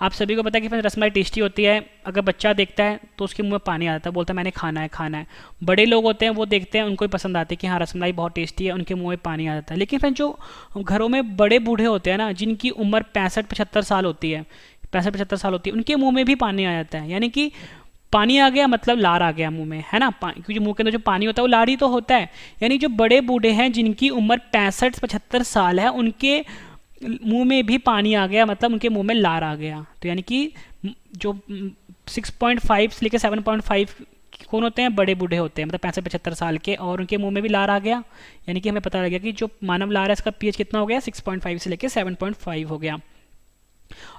आप सभी को पता है कि रसमलाई टेस्टी होती है, अगर बच्चा देखता है तो उसके मुंह में पानी आ जाता है, बोलता है मैंने खाना है खाना है। बड़े लोग होते हैं वो देखते हैं, उनको भी पसंद आती है कि हाँ रसमलाई बहुत टेस्टी है, उनके मुंह में पानी आ जाता है। लेकिन फिर जो घरों में बड़े बूढ़े होते हैं ना, जिनकी उम्र 65-75 साल होती है, 65-75 साल होती है, उनके मुँह में भी पानी आ जाता है, यानी कि पानी आ गया मतलब लार आ गया मुंह में, है ना, क्योंकि मुंह के अंदर जो पानी होता है वो लार ही तो होता है। यानी जो बड़े बूढ़े हैं जिनकी उम्र 65-75 साल है, उनके मुंह में भी पानी आ गया, मतलब उनके मुंह में लार आ गया। तो यानी कि जो 6.5 से लेकर 7.5 कौन होते हैं? बड़े बूढ़े होते हैं, मतलब 65-75 साल के, और उनके मुंह में भी लार आ गया, यानी कि हमें पता लग गया कि जो मानव लार है इसका पीएच कितना हो गया, 6.5 से लेकर 7.5 हो गया।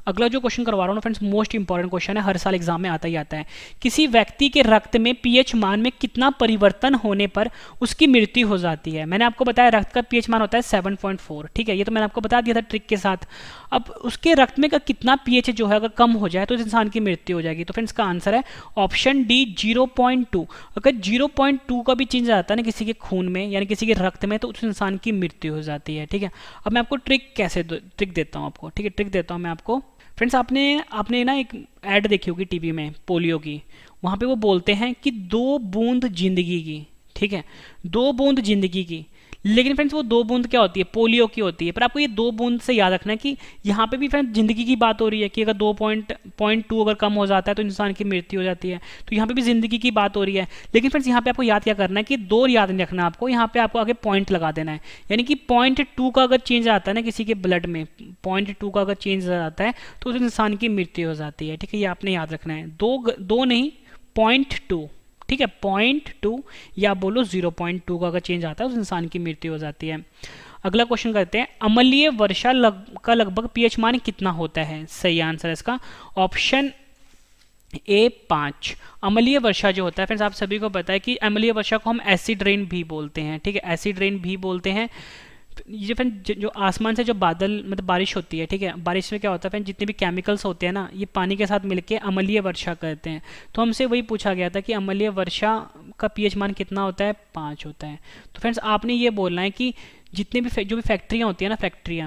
अगला जो क्वेश्चन करवा रहा हूँ फ्रेंड्स, मोस्ट इंपॉर्टेंट क्वेश्चन है, हर साल एग्जाम में आता ही आता है। किसी व्यक्ति के रक्त में पीएच मान में कितना परिवर्तन होने पर उसकी मृत्यु हो जाती है? मैंने आपको बताया रक्त का पीएच मान होता है 7.4, ठीक है, ये तो मैंने आपको बता दिया था ट्रिक के साथ। अब उसके रक्त में का कितना पीएच जो है अगर कम हो जाए तो इस इंसान की मृत्यु हो जाएगी। तो फ्रेंड्स का आंसर है ऑप्शन डी 0.2। अगर 0.2 का भी चेंज आता है ना किसी के खून में यानी किसी के रक्त में, तो उस इंसान की मृत्यु हो जाती है, ठीक है। अब मैं आपको ट्रिक देता हूँ आपको, ठीक है, ट्रिक देता हूँ मैं आपको। फ्रेंड्स आपने ना एक ऐड देखी होगी टीवी में पोलियो की, वहाँ पे वो बोलते हैं कि 2 बूंद जिंदगी की, ठीक है, 2 बूंद जिंदगी की। लेकिन फ्रेंड्स वो 2 बूंद क्या होती है? पोलियो की होती है। पर आपको ये 2 बूंद से याद रखना है कि यहाँ पे भी फ्रेंड्स जिंदगी की बात हो रही है कि अगर 2.2 अगर कम हो जाता है तो इंसान की मृत्यु हो जाती है, तो यहाँ पे भी जिंदगी की बात हो रही है। लेकिन फ्रेंड्स यहाँ पे आपको याद क्या करना है कि 2 याद नहीं रखना आपको, यहाँ पे आपको आगे पॉइंट लगा देना है, यानी कि 0.2 का अगर चेंज आता है ना किसी के ब्लड में, 0.2 का अगर चेंज आता है तो उस इंसान की मृत्यु हो जाती है, ठीक है, ये आपने याद रखना है। 2 नहीं 0.2, ठीक है, 0.2 या बोलो 0.2 का अगर चेंज आता है उस इंसान की मृत्यु हो जाती है। अगला क्वेश्चन करते हैं, अम्लीय वर्षा का लगभग पीएच मान कितना होता है? सही आंसर है इसका ऑप्शन ए 5। अम्लीय वर्षा जो होता है फ्रेंड्स आप सभी को पता है कि अम्लीय वर्षा को हम एसिड रेन भी बोलते हैं, ठीक है, एसिड रेन भी बोलते हैं। ये फ्रेंड जो आसमान से जो बादल मतलब बारिश होती है, ठीक है, बारिश में क्या होता है फ्रेंड, जितने भी केमिकल्स होते हैं ना ये पानी के साथ मिलके अम्लीय वर्षा करते हैं। तो हमसे वही पूछा गया था कि अम्लीय वर्षा का पीएच मान कितना होता है? 5 होता है। तो फ्रेंड्स आपने ये बोलना है कि जितने भी जो भी फैक्ट्रियाँ होती है ना, फैक्ट्री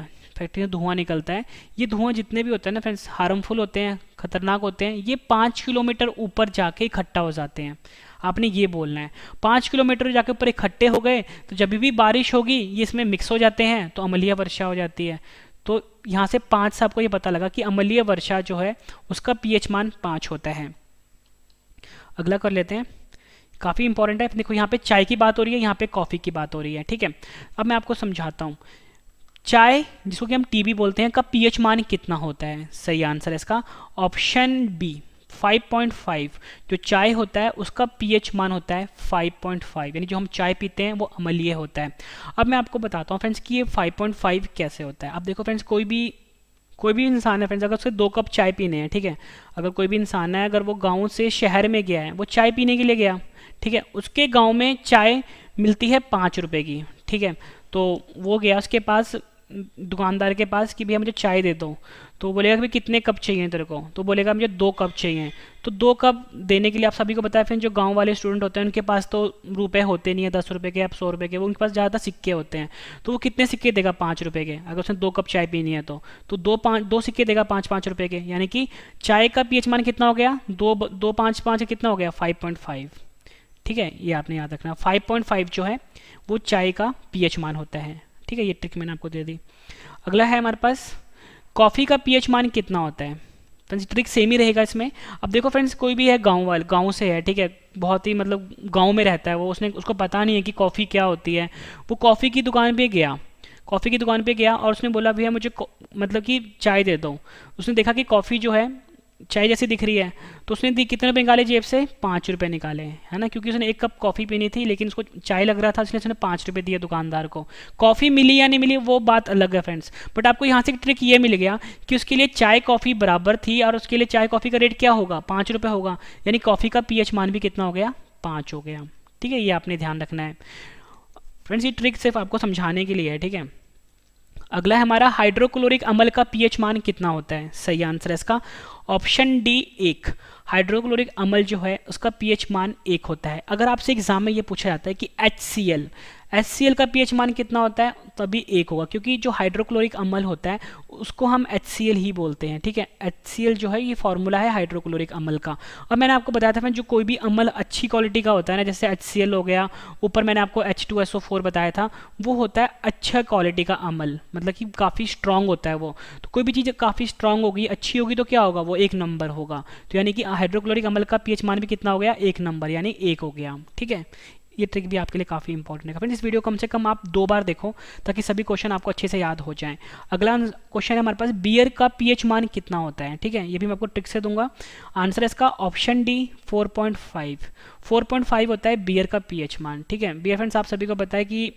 में धुआं निकलता है, ये धुआं जितने भी होते हैं ना फ्रेंड्स हार्मफुल होते हैं, खतरनाक होते हैं, ये 5 किलोमीटर ऊपर जाके इकट्ठा हो जाते हैं। आपने ये बोलना है 5 किलोमीटर जाके ऊपर इकट्ठे हो गए तो जब भी बारिश होगी ये इसमें मिक्स हो जाते हैं तो अम्लीय वर्षा हो जाती है। तो यहाँ से 5 से आपको ये पता लगा कि अम्लीय वर्षा जो है उसका पीएच मान 5 होता है। अगला कर लेते हैं, काफ़ी इंपॉर्टेंट है। देखो यहाँ पे चाय की बात हो रही है, यहाँ पे कॉफ़ी की बात हो रही है, ठीक है। अब मैं आपको समझाता हूँ, चाय जिसको कि हम टी भी बोलते हैं का पीएच मान कितना होता है? सही आंसर है इसका ऑप्शन बी 5.5। जो चाय होता है उसका पीएच मान होता है 5.5, यानी जो हम चाय पीते हैं वो अम्लीय होता है। अब मैं आपको बताता हूँ फ्रेंड्स कि ये 5.5 कैसे होता है। अब देखो फ्रेंड्स कोई भी इंसान है फ्रेंड्स, अगर उसे 2 कप चाय पीने हैं, ठीक है, अगर कोई भी इंसान है अगर वो गाँव से शहर में गया है, वो चाय पीने के लिए गया, ठीक है, उसके गाँव में चाय मिलती है 5 रुपये की, ठीक है, तो वो गया, उसके पास दुकानदार के पास कि भैया मुझे चाय दे दो, तो बोलेगा कि भाई कितने कप चाहिए तेरे को, तो बोलेगा मुझे 2 कप चाहिए। तो 2 कप देने के लिए आप सभी को पता है फिर जो गांव वाले स्टूडेंट होते हैं उनके पास तो रुपए होते नहीं है 10 रुपये के या 100 रुपये के, वो उनके पास ज़्यादा सिक्के होते हैं। तो वो कितने सिक्के देगा? 5 रुपये के। अगर उसने 2 कप चाय पीनी है तो 2 सिक्के देगा 5-5 रुपये के, यानी कि चाय का पीएच मान कितना हो गया? 2 5 5 कितना हो गया? 5.5। ठीक है, ये आपने याद रखना। 5.5 जो है वो चाय का पीएच मान होता है। ठीक है, ये ट्रिक मैंने आपको दे दी। अगला है हमारे पास कॉफ़ी का पीएच मान कितना होता है। फ्रेंड्स ट्रिक सेम ही रहेगा इसमें। अब देखो फ्रेंड्स, कोई भी है गांव से है, ठीक है, बहुत ही मतलब गांव में रहता है वो, उसको पता नहीं है कि कॉफ़ी क्या होती है। वो कॉफ़ी की दुकान पे गया और उसने बोला भैया मुझे मतलब कि चाय दे दो। उसने देखा कि कॉफ़ी जो है चाय जैसी दिख रही है, तो उसने दी कितने रुपए निकाले जेब से? 5 रुपये निकाले, है ना, क्योंकि उसने 1 कप कॉफ़ी पीनी थी लेकिन उसको चाय लग रहा था, इसलिए उसने 5 रुपये दिए दुकानदार को। कॉफ़ी मिली या नहीं मिली वो बात अलग है फ्रेंड्स, बट आपको यहाँ से एक ट्रिक ये मिल गया कि उसके लिए चाय कॉफ़ी बराबर थी और उसके लिए चाय कॉफ़ी का रेट क्या होगा? 5 रुपये होगा, यानी कॉफ़ी का पीएच मान भी कितना हो गया? 5 हो गया। ठीक है, ये आपने ध्यान रखना है फ्रेंड्स, ये ट्रिक सिर्फ आपको समझाने के लिए है। ठीक है, अगला है हमारा हाइड्रोक्लोरिक अम्ल का पीएच मान कितना होता है। सही आंसर है इसका ऑप्शन डी 1। हाइड्रोक्लोरिक अम्ल जो है उसका पीएच मान 1 होता है। अगर आपसे एग्जाम में ये पूछा जाता है कि HCl का पीएच मान कितना होता है, तभी 1 होगा, क्योंकि जो हाइड्रोक्लोरिक अम्ल होता है उसको हम HCl ही बोलते हैं। ठीक है, HCl जो है ये फॉर्मूला है हाइड्रोक्लोरिक अम्ल का। और मैंने आपको बताया था जो कोई भी अम्ल अच्छी क्वालिटी का होता है ना, जैसे HCl हो गया, ऊपर मैंने आपको H2SO4 बताया था, वो होता है अच्छा क्वालिटी का अम्ल, मतलब कि काफ़ी स्ट्रांग होता है वो। तो कोई भी चीज़ काफ़ी स्ट्रांग होगी, अच्छी होगी, तो क्या होगा? वो 1 नंबर होगा। तो यानी कि हाइड्रोक्लोरिक अम्ल का पीएच मान भी कितना हो गया? 1 नंबर, यानी 1 हो गया। ठीक है, ये ट्रिक भी आपके लिए काफ़ी इंपॉर्टेंट है फ्रेंड्स। इस वीडियो कम से कम आप 2 बार देखो ताकि सभी क्वेश्चन आपको अच्छे से याद हो जाएं। अगला क्वेश्चन है हमारे पास बियर का पीएच मान कितना होता है। ठीक है, ये भी मैं आपको ट्रिक से दूंगा। आंसर है इसका ऑप्शन डी 4.5। 4.5 होता है बियर का पीएच मान। ठीक है, बियर फ्रेंड्स आप सभी को पता है कि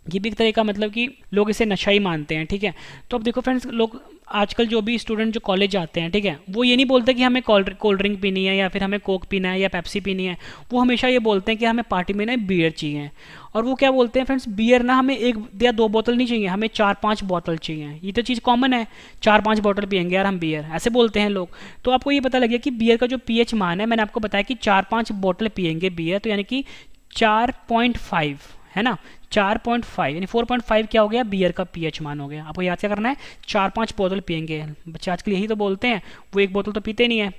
ये भी एक तरह का मतलब कि लोग इसे नशा ही मानते हैं। ठीक है, तो अब देखो फ्रेंड्स, लोग आजकल जो भी स्टूडेंट जो कॉलेज जाते हैं, ठीक है, वो ये नहीं बोलते कि हमें कोल्ड ड्रिंक पीनी है या फिर हमें कोक पीना है या पेप्सी पीनी है। वो हमेशा ये बोलते हैं कि हमें पार्टी में ना बियर चाहिए। और वो क्या बोलते हैं फ्रेंड्स, बियर ना हमें 1 या 2 बोतल नहीं चाहिए, हमें 4-5 बोतल चाहिए। ये तो चीज़ कॉमन है, 4-5 बोतल पियेंगे यार हम बियर, ऐसे बोलते हैं लोग। तो आपको ये पता लग गया कि बियर का जो पीएच मान है, मैंने आपको बताया कि 4-5 बोतल पियेंगे बियर, तो यानी कि 4.5 है ना, 4.5 यानी 4.5 क्या हो गया? बियर का पीएच मान हो गया। आपको याद क्या करना है? 4-5 बोतल पियेंगे। बच्चे आजकल यही तो बोलते हैं, वो 1 बोतल तो पीते नहीं है।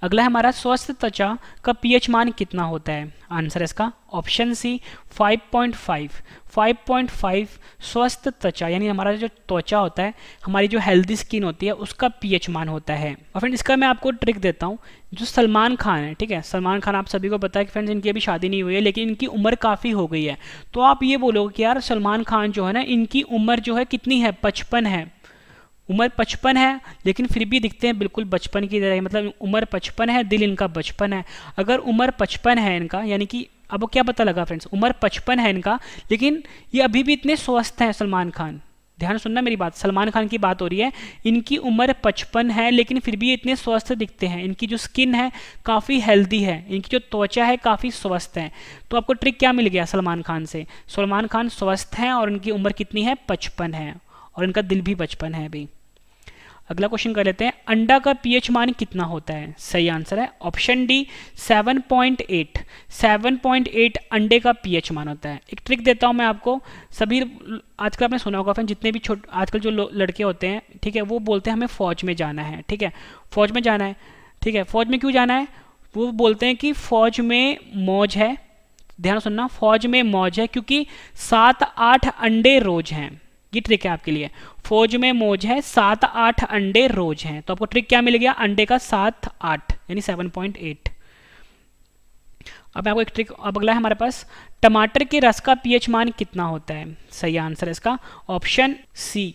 अगला है हमारा स्वस्थ त्वचा का पीएच मान कितना होता है। आंसर है इसका ऑप्शन सी 5.5। 5.5 स्वस्थ त्वचा यानी हमारा जो त्वचा होता है, हमारी जो हेल्दी स्किन होती है, उसका पीएच मान होता है। और फ्रेंड इसका मैं आपको ट्रिक देता हूँ। जो सलमान खान है, ठीक है, सलमान खान आप सभी को पता है कि फ्रेंड्स इनकी अभी शादी नहीं हुई है, लेकिन इनकी उम्र काफ़ी हो गई है। तो आप ये बोलोगे कि यार सलमान खान जो है ना, इनकी उम्र जो है कितनी है? 55 है। उम्र 55 है, लेकिन फिर भी दिखते हैं बिल्कुल बचपन की तरह, मतलब उम्र 55 है, दिल इनका बचपन है। अगर उम्र 55 है इनका, यानी कि अब क्या पता लगा फ्रेंड्स, उम्र 55 है इनका, लेकिन ये अभी भी इतने स्वस्थ हैं सलमान खान। ध्यान सुनना मेरी बात, सलमान खान की बात हो रही है। इनकी उम्र 55 है, लेकिन फिर भी ये इतने स्वस्थ दिखते हैं। इनकी जो स्किन है काफ़ी हेल्दी है, इनकी जो त्वचा है काफ़ी स्वस्थ है। तो आपको ट्रिक क्या मिल गया सलमान खान से? सलमान खान स्वस्थ हैं और इनकी उम्र कितनी है? 55 है, और इनका दिल भी 55 है अभी। अगला क्वेश्चन कर लेते हैं, अंडा का पीएच मान कितना होता है? सही आंसर है ऑप्शन डी 7.8। 7.8 अंडे का पीएच मान होता है। एक ट्रिक देता हूं मैं आपको, सभी आजकल आपने सुना होगा, जितने भी आजकल जो लड़के होते हैं, ठीक है, वो बोलते हैं हमें फौज में जाना है। ठीक है, फौज में जाना है। ठीक है, फौज में क्यों जाना है? वो बोलते हैं कि फौज में मौज है। ध्यान सुनना, फौज में मौज है क्योंकि 7-8 अंडे रोज हैं। ये ट्रिक है आपके लिए, फौज में मौज है, 7-8 अंडे रोज हैं। तो आपको ट्रिक क्या मिल गया? अंडे का 7-8 यानी 7.8। अब आपको एक ट्रिक, अब अगला है हमारे पास, टमाटर के रस का पीएच मान कितना होता है? सही आंसर है इसका ऑप्शन सी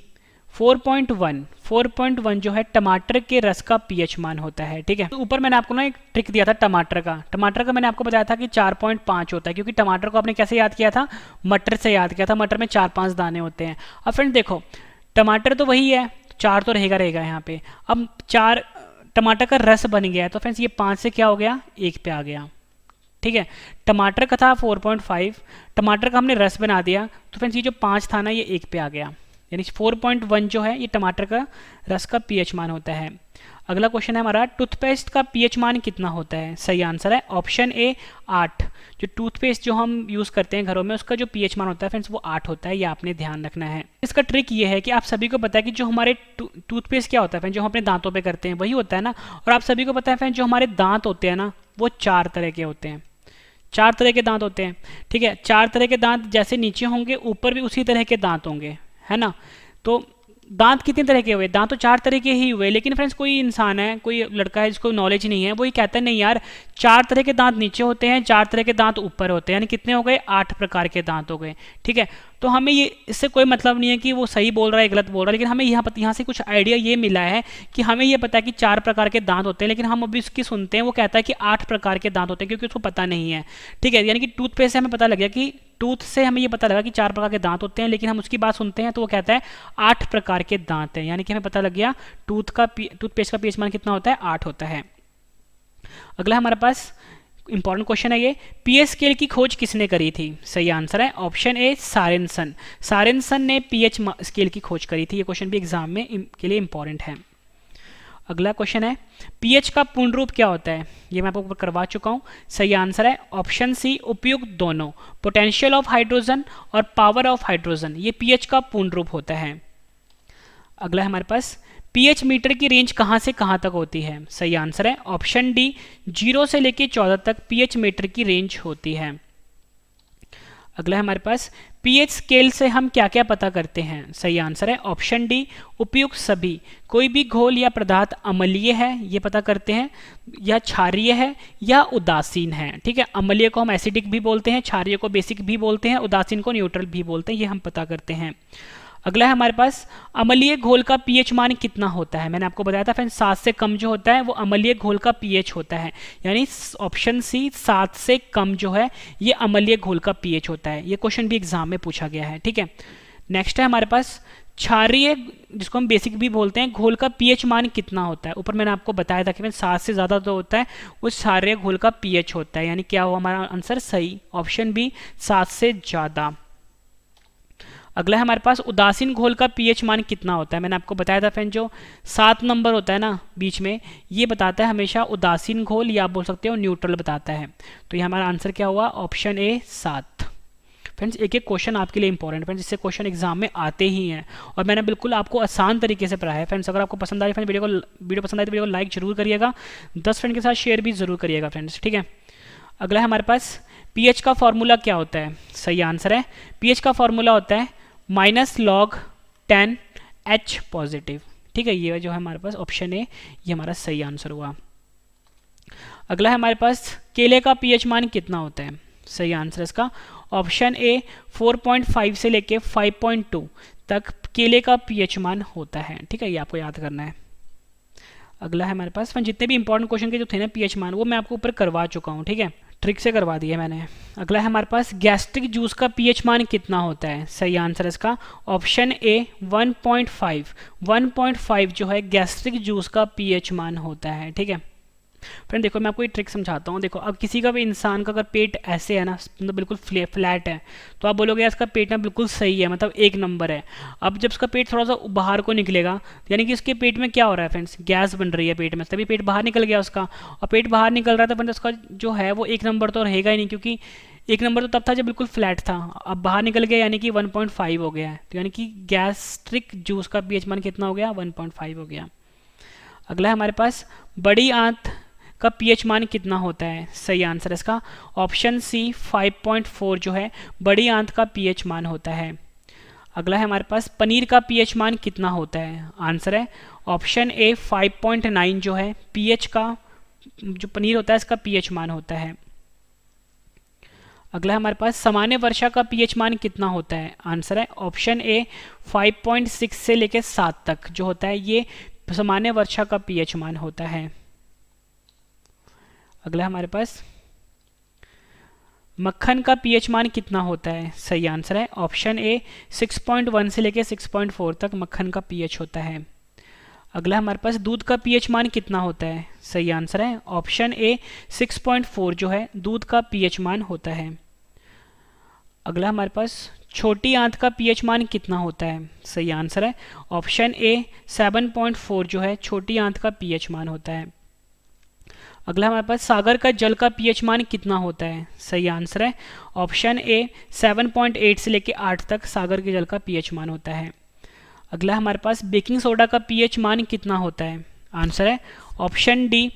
4.1। 4.1 जो है टमाटर के रस का पीएच मान होता है। ठीक है, तो ऊपर मैंने आपको ना एक ट्रिक दिया था टमाटर का मैंने आपको बताया था कि 4.5 होता है, क्योंकि टमाटर को आपने कैसे याद किया था? मटर से याद किया था। मटर में 4-5 दाने होते हैं। अब फ्रेंड देखो, टमाटर तो वही है, 4 तो रहेगा यहाँ पे। अब 4 टमाटर का रस बन गया है, तो फ्रेंड्स ये 5 से क्या हो गया? 1 पे आ गया। ठीक है। टमाटर का था 4.5, टमाटर का हमने रस बना दिया, तो फ्रेंड्स ये जो 5 था ना ये 1 पे आ गया, यानी 4.1 जो है ये टमाटर का रस का पीएच मान होता है। अगला क्वेश्चन है हमारा, टूथपेस्ट का पीएच मान कितना होता है? सही आंसर है ऑप्शन ए 8। जो टूथपेस्ट जो हम यूज़ करते हैं घरों में उसका जो पीएच मान होता है फ्रेंड्स वो 8 होता है, ये आपने ध्यान रखना है। इसका ट्रिक ये है कि आप सभी को पता है कि जो हमारे टूथपेस्ट क्या होता है फ्रेंड्स, जो हम अपने दांतों पे करते हैं वही होता है ना, और आप सभी को पता है फ्रेंड्स जो हमारे दांत होते हैं ना वो 4 तरह के होते हैं, 4 तरह के दांत होते हैं, ठीक है। 4 तरह के दांत जैसे नीचे होंगे ऊपर भी उसी तरह के दांत होंगे, है ना। तो दांत कितने तरह के हुए? दांत तो 4 तरह के ही हुए, लेकिन फ्रेंड्स कोई इंसान है, कोई लड़का है जिसको नॉलेज नहीं है, वो ही कहता है नहीं यार 4 तरह के दांत नीचे होते हैं, 4 तरह के दांत ऊपर होते हैं, यानी कितने हो गए? 8 प्रकार के दांत हो गए, ठीक है। तो हमें ये इससे कोई मतलब नहीं है कि वो सही बोल रहा है गलत बोल रहा है, लेकिन हमें यहाँ से कुछ आइडिया ये मिला है कि हमें ये पता है कि 4 प्रकार के दांत होते हैं, लेकिन हम अभी उसकी सुनते हैं वो कहता है कि 8 प्रकार के दांत होते हैं, क्योंकि उसको पता नहीं है, ठीक है। यानी कि टूथपेस्ट से हमें पता लग गया कि टूथ से हमें ये पता लगा कि 4 प्रकार के दांत होते हैं, लेकिन हम उसकी बात सुनते हैं तो वो कहता है 8 प्रकार के दांत हैं, यानी कि हमें पता लग गया टूथपेस्ट का पीएच मान कितना होता है? 8 होता है। अगला हमारे पास इंपॉर्टेंट क्वेश्चन है ये, पीएच स्केल की खोज किसने करी थी? सही आंसर है ऑप्शन ए सारेनसन। सारेनसन ने पीएच स्केल की खोज करी थी। ये क्वेश्चन भी एग्जाम में के लिए इंपॉर्टेंट है। अगला क्वेश्चन है, पीएच का पूर्ण रूप क्या होता है? ये मैं आपको करवा चुका हूँ। सही आंसर है ऑप्शन सी उपयुक्त दोनों, पोटेंशियल ऑफ हाइड्रोजन और पावर ऑफ हाइड्रोजन, ये पीएच का पूर्ण रूप होता है। अगला है हमारे पास, पीएच मीटर की रेंज कहाँ से कहाँ तक होती है? सही आंसर है ऑप्शन डी 0 से लेकर 14 तक पीएच मीटर की रेंज होती है। अगला है हमारे पास, पीएच स्केल से हम क्या क्या पता करते हैं? सही आंसर है ऑप्शन डी उपयुक्त सभी, कोई भी घोल या पदार्थ अम्लीय है ये पता करते हैं, या क्षारीय है या उदासीन है, ठीक है। अम्लीय को हम एसिडिक भी बोलते हैं, क्षारीय को बेसिक भी बोलते हैं, उदासीन को न्यूट्रल भी बोलते हैं, ये हम पता करते हैं। अगला है हमारे पास, अम्लीय घोल का पीएच मान कितना होता है? मैंने आपको बताया था फ्रेंड्स 7 से कम जो होता है वो अम्लीय घोल का पीएच होता है, यानी ऑप्शन सी 7 से कम जो है ये अम्लीय घोल का पीएच होता है। ये क्वेश्चन भी एग्जाम में पूछा गया है, ठीक है। नेक्स्ट है हमारे पास, क्षारीय जिसको हम बेसिक भी बोलते हैं घोल का पीएच मान कितना होता है? ऊपर मैंने आपको बताया था कि 7 से ज़्यादा तो होता है उस क्षारीय घोल का पीएच होता है, यानी क्या हुआ हमारा आंसर सही, ऑप्शन बी 7 से ज़्यादा। अगला है हमारे पास, उदासीन घोल का पीएच मान कितना होता है? मैंने आपको बताया था फ्रेंड जो 7 नंबर होता है ना बीच में, ये बताता है हमेशा उदासीन घोल, या आप बोल सकते हो न्यूट्रल बताता है। तो ये हमारा आंसर क्या हुआ? Option A 7। फ्रेंड्स एक एक क्वेश्चन आपके लिए इंपॉर्टेंट फ्रेंड्स, जिससे क्वेश्चन एग्जाम में आते ही हैं, और मैंने बिल्कुल आपको आसान तरीके से पढ़ाया है फ्रेंड्स। अगर आपको पसंद आ रही फ्रेंड्स वीडियो पसंद आए तो वीडियो को लाइक जरूर करिएगा, 10 फ्रेंड के साथ शेयर भी जरूर करिएगा फ्रेंड्स, ठीक है। अगला है हमारे पास, पीएच का फॉर्मूला क्या होता है? सही आंसर है पीएच का फॉर्मूला होता है -log10H पॉजिटिव, ठीक है। ये जो है हमारे पास ऑप्शन ए ये हमारा सही आंसर हुआ। अगला है हमारे पास, केले का पीएच मान कितना होता है? सही आंसर इसका ऑप्शन ए 4.5 से लेके 5.2 तक केले का पीएच मान होता है, ठीक है। ये आपको याद करना है। अगला है हमारे पास, जितने भी इंपॉर्टेंट क्वेश्चन के जो थे ना पीएच मान वो मैं आपको ऊपर करवा चुका हूँ, ठीक है, ट्रिक से करवा दिया मैंने। अगला है हमारे पास, गैस्ट्रिक जूस का पीएच मान कितना होता है? सही आंसर इसका ऑप्शन ए 1.5। 1.5 जो है गैस्ट्रिक जूस का पीएच मान होता है, ठीक है। फ्रेंड देखो मैं आपको एक ट्रिक समझाता हूँ। देखो अब किसी का भी इंसान का अगर पेट ऐसे है ना, मतलब बिल्कुल फ्लैट है, तो आप बोलोगे यार इसका पेट ना बिल्कुल सही है, मतलब 1 नंबर है। अब जब उसका पेट थोड़ा सा बाहर को निकलेगा, यानी कि उसके पेट में क्या हो रहा है फ्रेंड्स, गैस बन रही है पेट में, तभी पेट बाहर निकल गया उसका, और पेट बाहर निकल रहा है तो फ्रेंड्स उसका जो है वो 1 नंबर तो रहेगा ही नहीं, क्योंकि 1 नंबर तो तब था जब बिल्कुल फ्लैट था, अब बाहर निकल गया यानी कि 1.5 हो गया है, तो यानी कि गैस्ट्रिक जूस का पीएच मान कितना हो गया? 1.5 हो गया। अगला है हमारे पास, बड़ी आंत का पीएच मान कितना होता है? सही आंसर इसका ऑप्शन सी 5.4 जो है बड़ी आंत का पीएच मान होता है। अगला है हमारे पास, पनीर का पीएच मान कितना होता है? आंसर है ऑप्शन ए 5.9 जो है पीएच का, जो पनीर होता है इसका पीएच मान होता है। अगला है हमारे पास, सामान्य वर्षा का पीएच मान कितना होता है? आंसर है ऑप्शन ए 5.6 से लेकर 7 तक जो होता है ये सामान्य वर्षा का पीएच मान होता है। अगला हमारे पास, मक्खन का पीएच मान कितना होता है? सही आंसर है ऑप्शन ए 6.1 से लेकर 6.4 तक मक्खन का पीएच होता है। अगला हमारे पास दूध का पीएच मान कितना होता है? सही आंसर है ऑप्शन ए 6.4 जो है दूध का पीएच मान होता है। अगला हमारे पास छोटी आंत का पीएच मान कितना होता है? सही आंसर है ऑप्शन ए 7.4 जो है छोटी आंत का पीएच मान होता है। अगला हमारे पास सागर का जल का पीएच मान कितना होता है? सही आंसर है ऑप्शन ए 7.8 से लेके 8 तक सागर के जल का पीएच मान होता है। अगला हमारे पास बेकिंग सोडा का पीएच मान कितना होता है? आंसर है ऑप्शन डी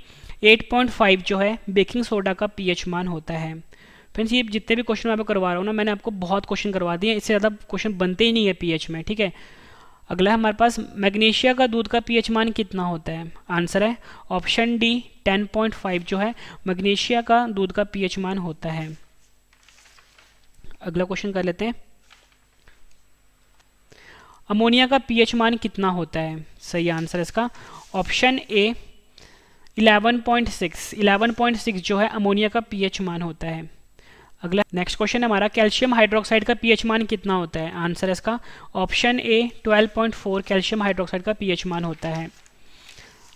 8.5 जो है बेकिंग सोडा का पीएच मान होता है। फ्रेंड्स ये जितने भी क्वेश्चन मैं आपको करवा रहा हूँ ना, मैंने आपको बहुत क्वेश्चन करवा दिए, इससे ज़्यादा क्वेश्चन बनते ही नहीं है पीएच में, ठीक है। अगला हमारे पास मैग्नीशिया का दूध का पीएच मान कितना होता है? आंसर है ऑप्शन डी 10.5 जो है मैग्नीशिया का दूध का पीएच मान होता है। अगला क्वेश्चन कर लेते हैं, अमोनिया का पीएच मान कितना होता है? सही आंसर है इसका ऑप्शन ए 11.6 जो है अमोनिया का पीएच मान होता है। अगला नेक्स्ट क्वेश्चन है हमारा, कैल्शियम हाइड्रोक्साइड का पीएच मान कितना होता है? आंसर है इसका ऑप्शन ए 12.4 कैल्शियम हाइड्रोक्साइड का पीएच मान होता है।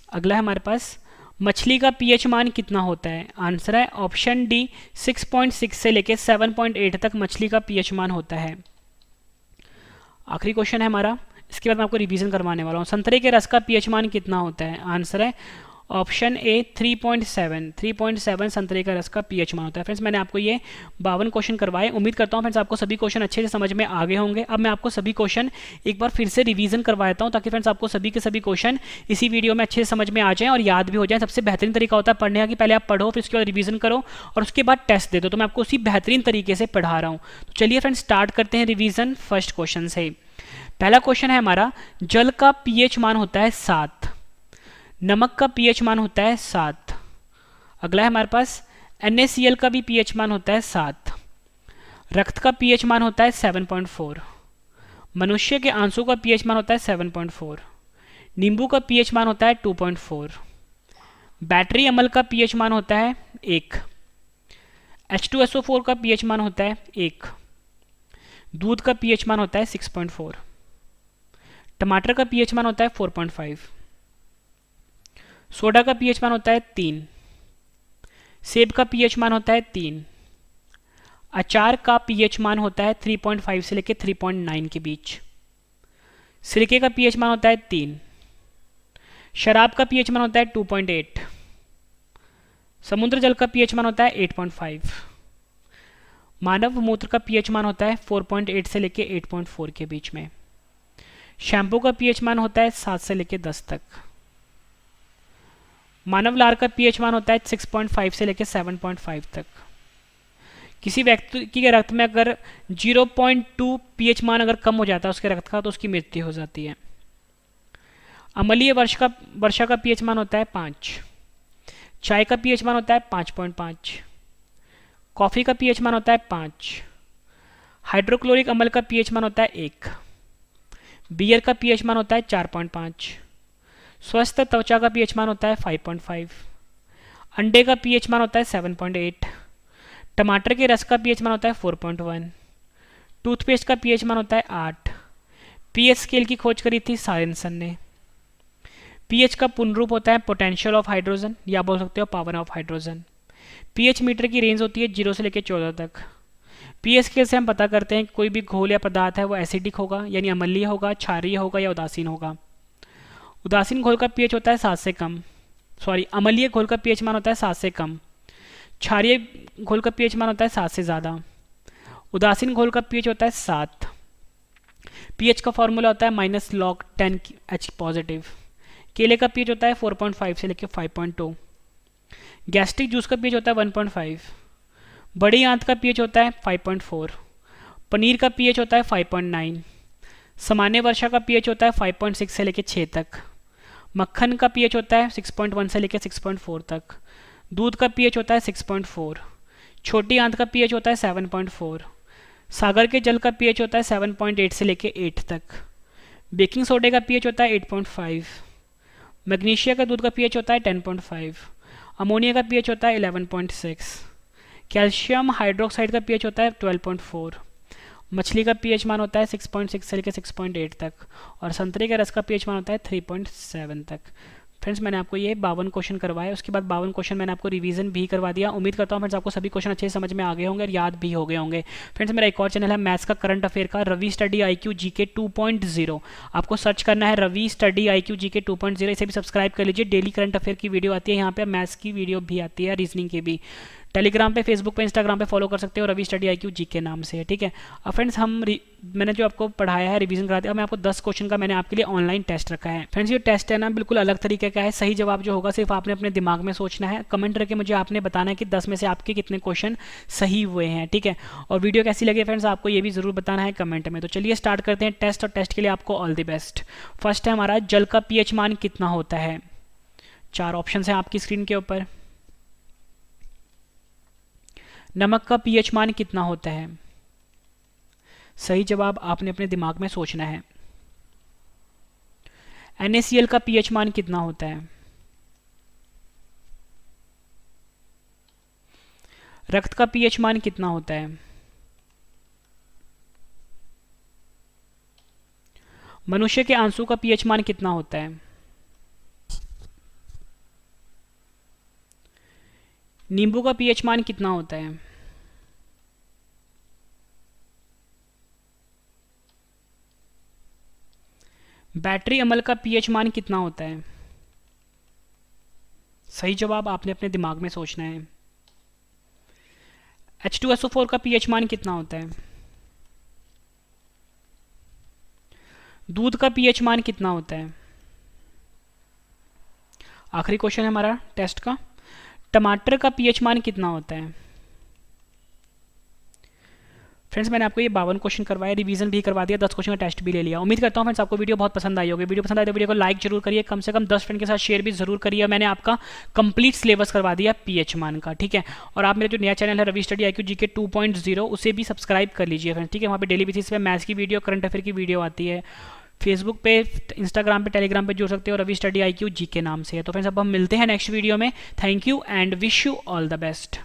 अगला है हमारे पास मछली का पीएच मान कितना होता है? आंसर है ऑप्शन डी 6.6 से लेके 7.8 तक मछली का पीएच मान होता है। आखिरी क्वेश्चन है हमारा, इसके बाद मैं आपको रिवीजन करवाने वाला हूँ, संतरे के रस का पीएच मान कितना होता है? आंसर है ऑप्शन ए 3.7 संतरे का रस का पीएच मान होता है। फ्रेंड्स मैंने आपको ये 52 क्वेश्चन करवाए, उम्मीद करता हूँ फ्रेंड्स आपको सभी क्वेश्चन अच्छे से समझ में आ गए होंगे। अब मैं आपको सभी क्वेश्चन एक बार फिर से रिवीजन करवाता हूँ ताकि फ्रेंड्स आपको सभी के सभी क्वेश्चन इसी वीडियो में अच्छे से समझ में आ जाएं और याद भी हो जाए। सबसे बेहतरीन तरीका होता है पढ़ने का कि पहले आप पढ़ो, फिर उसके बाद रिवीजन करो और उसके बाद टेस्ट दे दो। तो मैं आपको उसी बेहतरीन तरीके से पढ़ा रहा हूँ। तो चलिए फ्रेंड्स स्टार्ट करते हैं रिवीजन फर्स्ट क्वेश्चन से। पहला क्वेश्चन है हमारा, जल का पीएच मान होता है 7, नमक का पीएच मान होता है 7। अगला है हमारे पास NaCl का भी पीएच मान होता है 7, रक्त का पीएच मान होता है 7.4, मनुष्य के आंसू का पीएच मान होता है 7.4, नींबू का पीएच मान होता है 2.4, बैटरी अम्ल का पीएच मान होता है 1, H2SO4 का पीएच मान होता है 1, दूध का पीएच मान होता है 6.4, टमाटर का पीएच मान होता है 4.5, सोडा का पीएच मान होता है 3, सेब का पीएच मान होता है 3, अचार का पीएच मान होता है 3.5 से लेकर 3.9 के बीच, सिरके का पीएच मान होता है 3, शराब का पीएच मान होता है 2.8, समुद्र जल का पीएच मान होता है 8.5, मानव मूत्र का पीएच मान होता है 4.8 से लेकर 8.4 के बीच में, शैम्पू का पीएच मान होता है 7 से लेकर 10 तक, मानव लार का पीएच मान होता है 6.5 से लेकर 7.5 तक। किसी व्यक्ति के रक्त में अगर 0.2 पीएच मान अगर कम हो जाता है उसके रक्त का तो उसकी मृत्यु हो जाती है। अम्लीय वर्षा का पीएच मान होता है 5, चाय का पीएच मान होता है 5.5, कॉफ़ी का पीएच मान होता है 5, हाइड्रोक्लोरिक अम्ल का पीएच मान होता है 1, बियर का पीएच मान होता है 4.5, स्वस्थ त्वचा का पीएच मान होता है 5.5, अंडे का पीएच मान होता है 7.8, टमाटर के रस का पीएच मान होता है 4.1, टूथपेस्ट का पीएच मान होता है 8। पीएच स्केल की खोज करी थी सारेंसन ने। पीएच का पूर्ण रूप होता है पोटेंशियल ऑफ हाइड्रोजन या बोल सकते हो power of hydrogen. PH meter की रेंज होती है 0 से लेकर 14 तक। पीएच स्केल से हम पता करते हैं कि कोई भी घोल या पदार्थ है वो एसिडिक होगा यानी अम्लीय होगा, क्षारीय होगा या उदासीन होगा। उदासीन घोल का पीएच होता है 7 से कम, अम्लीय घोल का पीएच मान होता है 7 से कम, क्षारीय घोल का पीएच मान होता है 7 से ज़्यादा, उदासीन घोल का पीएच होता है 7। पीएच का फॉर्मूला होता है -log10H पॉजिटिव। केले का पीएच होता है 4.5 से लेकर 5.2। गैस्ट्रिक जूस का पीएच होता है 1.5। बड़ी आंत का पीएच होता है 5.4। पनीर का पीएच होता है 5.9। सामान्य वर्षा का पीएच होता है 5.6 से लेकर 6 तक। मक्खन का पीएच होता है 6.1 से लेकर 6.4 तक। दूध का पीएच होता है 6.4। छोटी आंत का पीएच होता है 7.4। सागर के जल का पीएच होता है 7.8 से लेकर 8 तक। बेकिंग सोडे का पीएच होता है 8.5। मैग्नीशिया का दूध का पीएच होता है 10.5। अमोनिया का पीएच होता है 11.6। कैल्शियम हाइड्रोक्साइड का पीएच होता है 12.4 मछली का पीएच मान होता है 6.6 से लेकर 6.8 तक, और संतरे के रस का पीएच मान होता है 3.7 तक। फ्रेंड्स मैंने आपको ये 52 क्वेश्चन करवाए, उसके बाद 52 क्वेश्चन मैंने आपको रिवीजन भी करवा दिया। उम्मीद करता हूँ फ्रेंड्स आपको सभी क्वेश्चन अच्छे से समझ में आ गए होंगे और याद भी हो गए होंगे। फ्रेंड्स मेरा एक और चैनल है मैथ्स का करंट अफेयर का, रवि स्टडी IQ GK 2.0। आपको सर्च करना है रवि स्टडी IQ GK 2.0, इसे भी सब्सक्राइब कर लीजिए। डेली करंट अफेयर की वीडियो आती है यहाँ पे, मैथ्स की वीडियो भी आती है, रीजनिंग की भी। टेलीग्राम पे, फेसबुक पे, इंस्टाग्राम पे फॉलो कर सकते हो, रवि स्टडी IQ GK नाम से है, ठीक है। अब फ्रेंड्स मैंने जो आपको पढ़ाया है, रिवीजन करा दिया, मैं आपको 10 क्वेश्चन का मैंने आपके लिए ऑनलाइन टेस्ट रखा है। फ्रेंड्स ये टेस्ट है ना बिल्कुल अलग तरीके का है, सही जवाब जो होगा सिर्फ आपने अपने दिमाग में सोचना है। कमेंट करके मुझे आपने बताना है कि 10 में से आपके कितने क्वेश्चन सही हुए हैं, ठीक है। और वीडियो कैसी लगी फ्रेंड्स आपको ये भी जरूर बताना है कमेंट में। तो चलिए स्टार्ट करते हैं टेस्ट, और टेस्ट के लिए आपको ऑल द बेस्ट। फर्स्ट है हमारा, जल का पीएच मान कितना होता है। 4 ऑप्शन है आपकी स्क्रीन के ऊपर। नमक का पीएच मान कितना होता है। सही जवाब आपने अपने दिमाग में सोचना है। NaCl का पीएच मान कितना होता है। रक्त का पीएच मान कितना होता है। मनुष्य के आंसू का पीएच मान कितना होता है। नींबू का पीएच मान कितना होता है। बैटरी अम्ल का पीएच मान कितना होता है। सही जवाब आपने अपने दिमाग में सोचना है। H2SO4 का पीएच मान कितना होता है। दूध का पीएच मान कितना होता है। आखिरी क्वेश्चन है हमारा टेस्ट का, टमाटर का पीएच मान कितना होता है। फ्रेंड्स मैंने आपको ये 52 क्वेश्चन करवाए, रिवीजन भी करवा दिया, 10 क्वेश्चन का टेस्ट भी ले लिया। उम्मीद करता हूँ फ्रेंड्स आपको वीडियो बहुत पसंद आई होगी। वीडियो पसंद आए तो वीडियो को लाइक जरूर करिए, कम से कम 10 फ्रेंड के साथ शेयर भी जरूर करिए। मैंने आपका कंप्लीट सिलेबस करवा दिया पीएच मान का, ठीक है। और आप मेरा जो नया चैनल है रवि स्टडी IQ GK 2.0 उसे भी सब्सक्राइब कर लीजिए फ्रेंड्स, ठीक है। वहाँ पे डेली बेसिस पे मैथ्स की वीडियो, करंट अफेयर की वीडियो आती है। फेसबुक पे, इंस्टाग्राम पे, टेलीग्राम पे जुड़ सकते हो, रवि स्टडी IQ GK नाम से है। तो फ्रेंड्स अब हम मिलते हैं नेक्स्ट वीडियो में। Thank you and wish you all the best.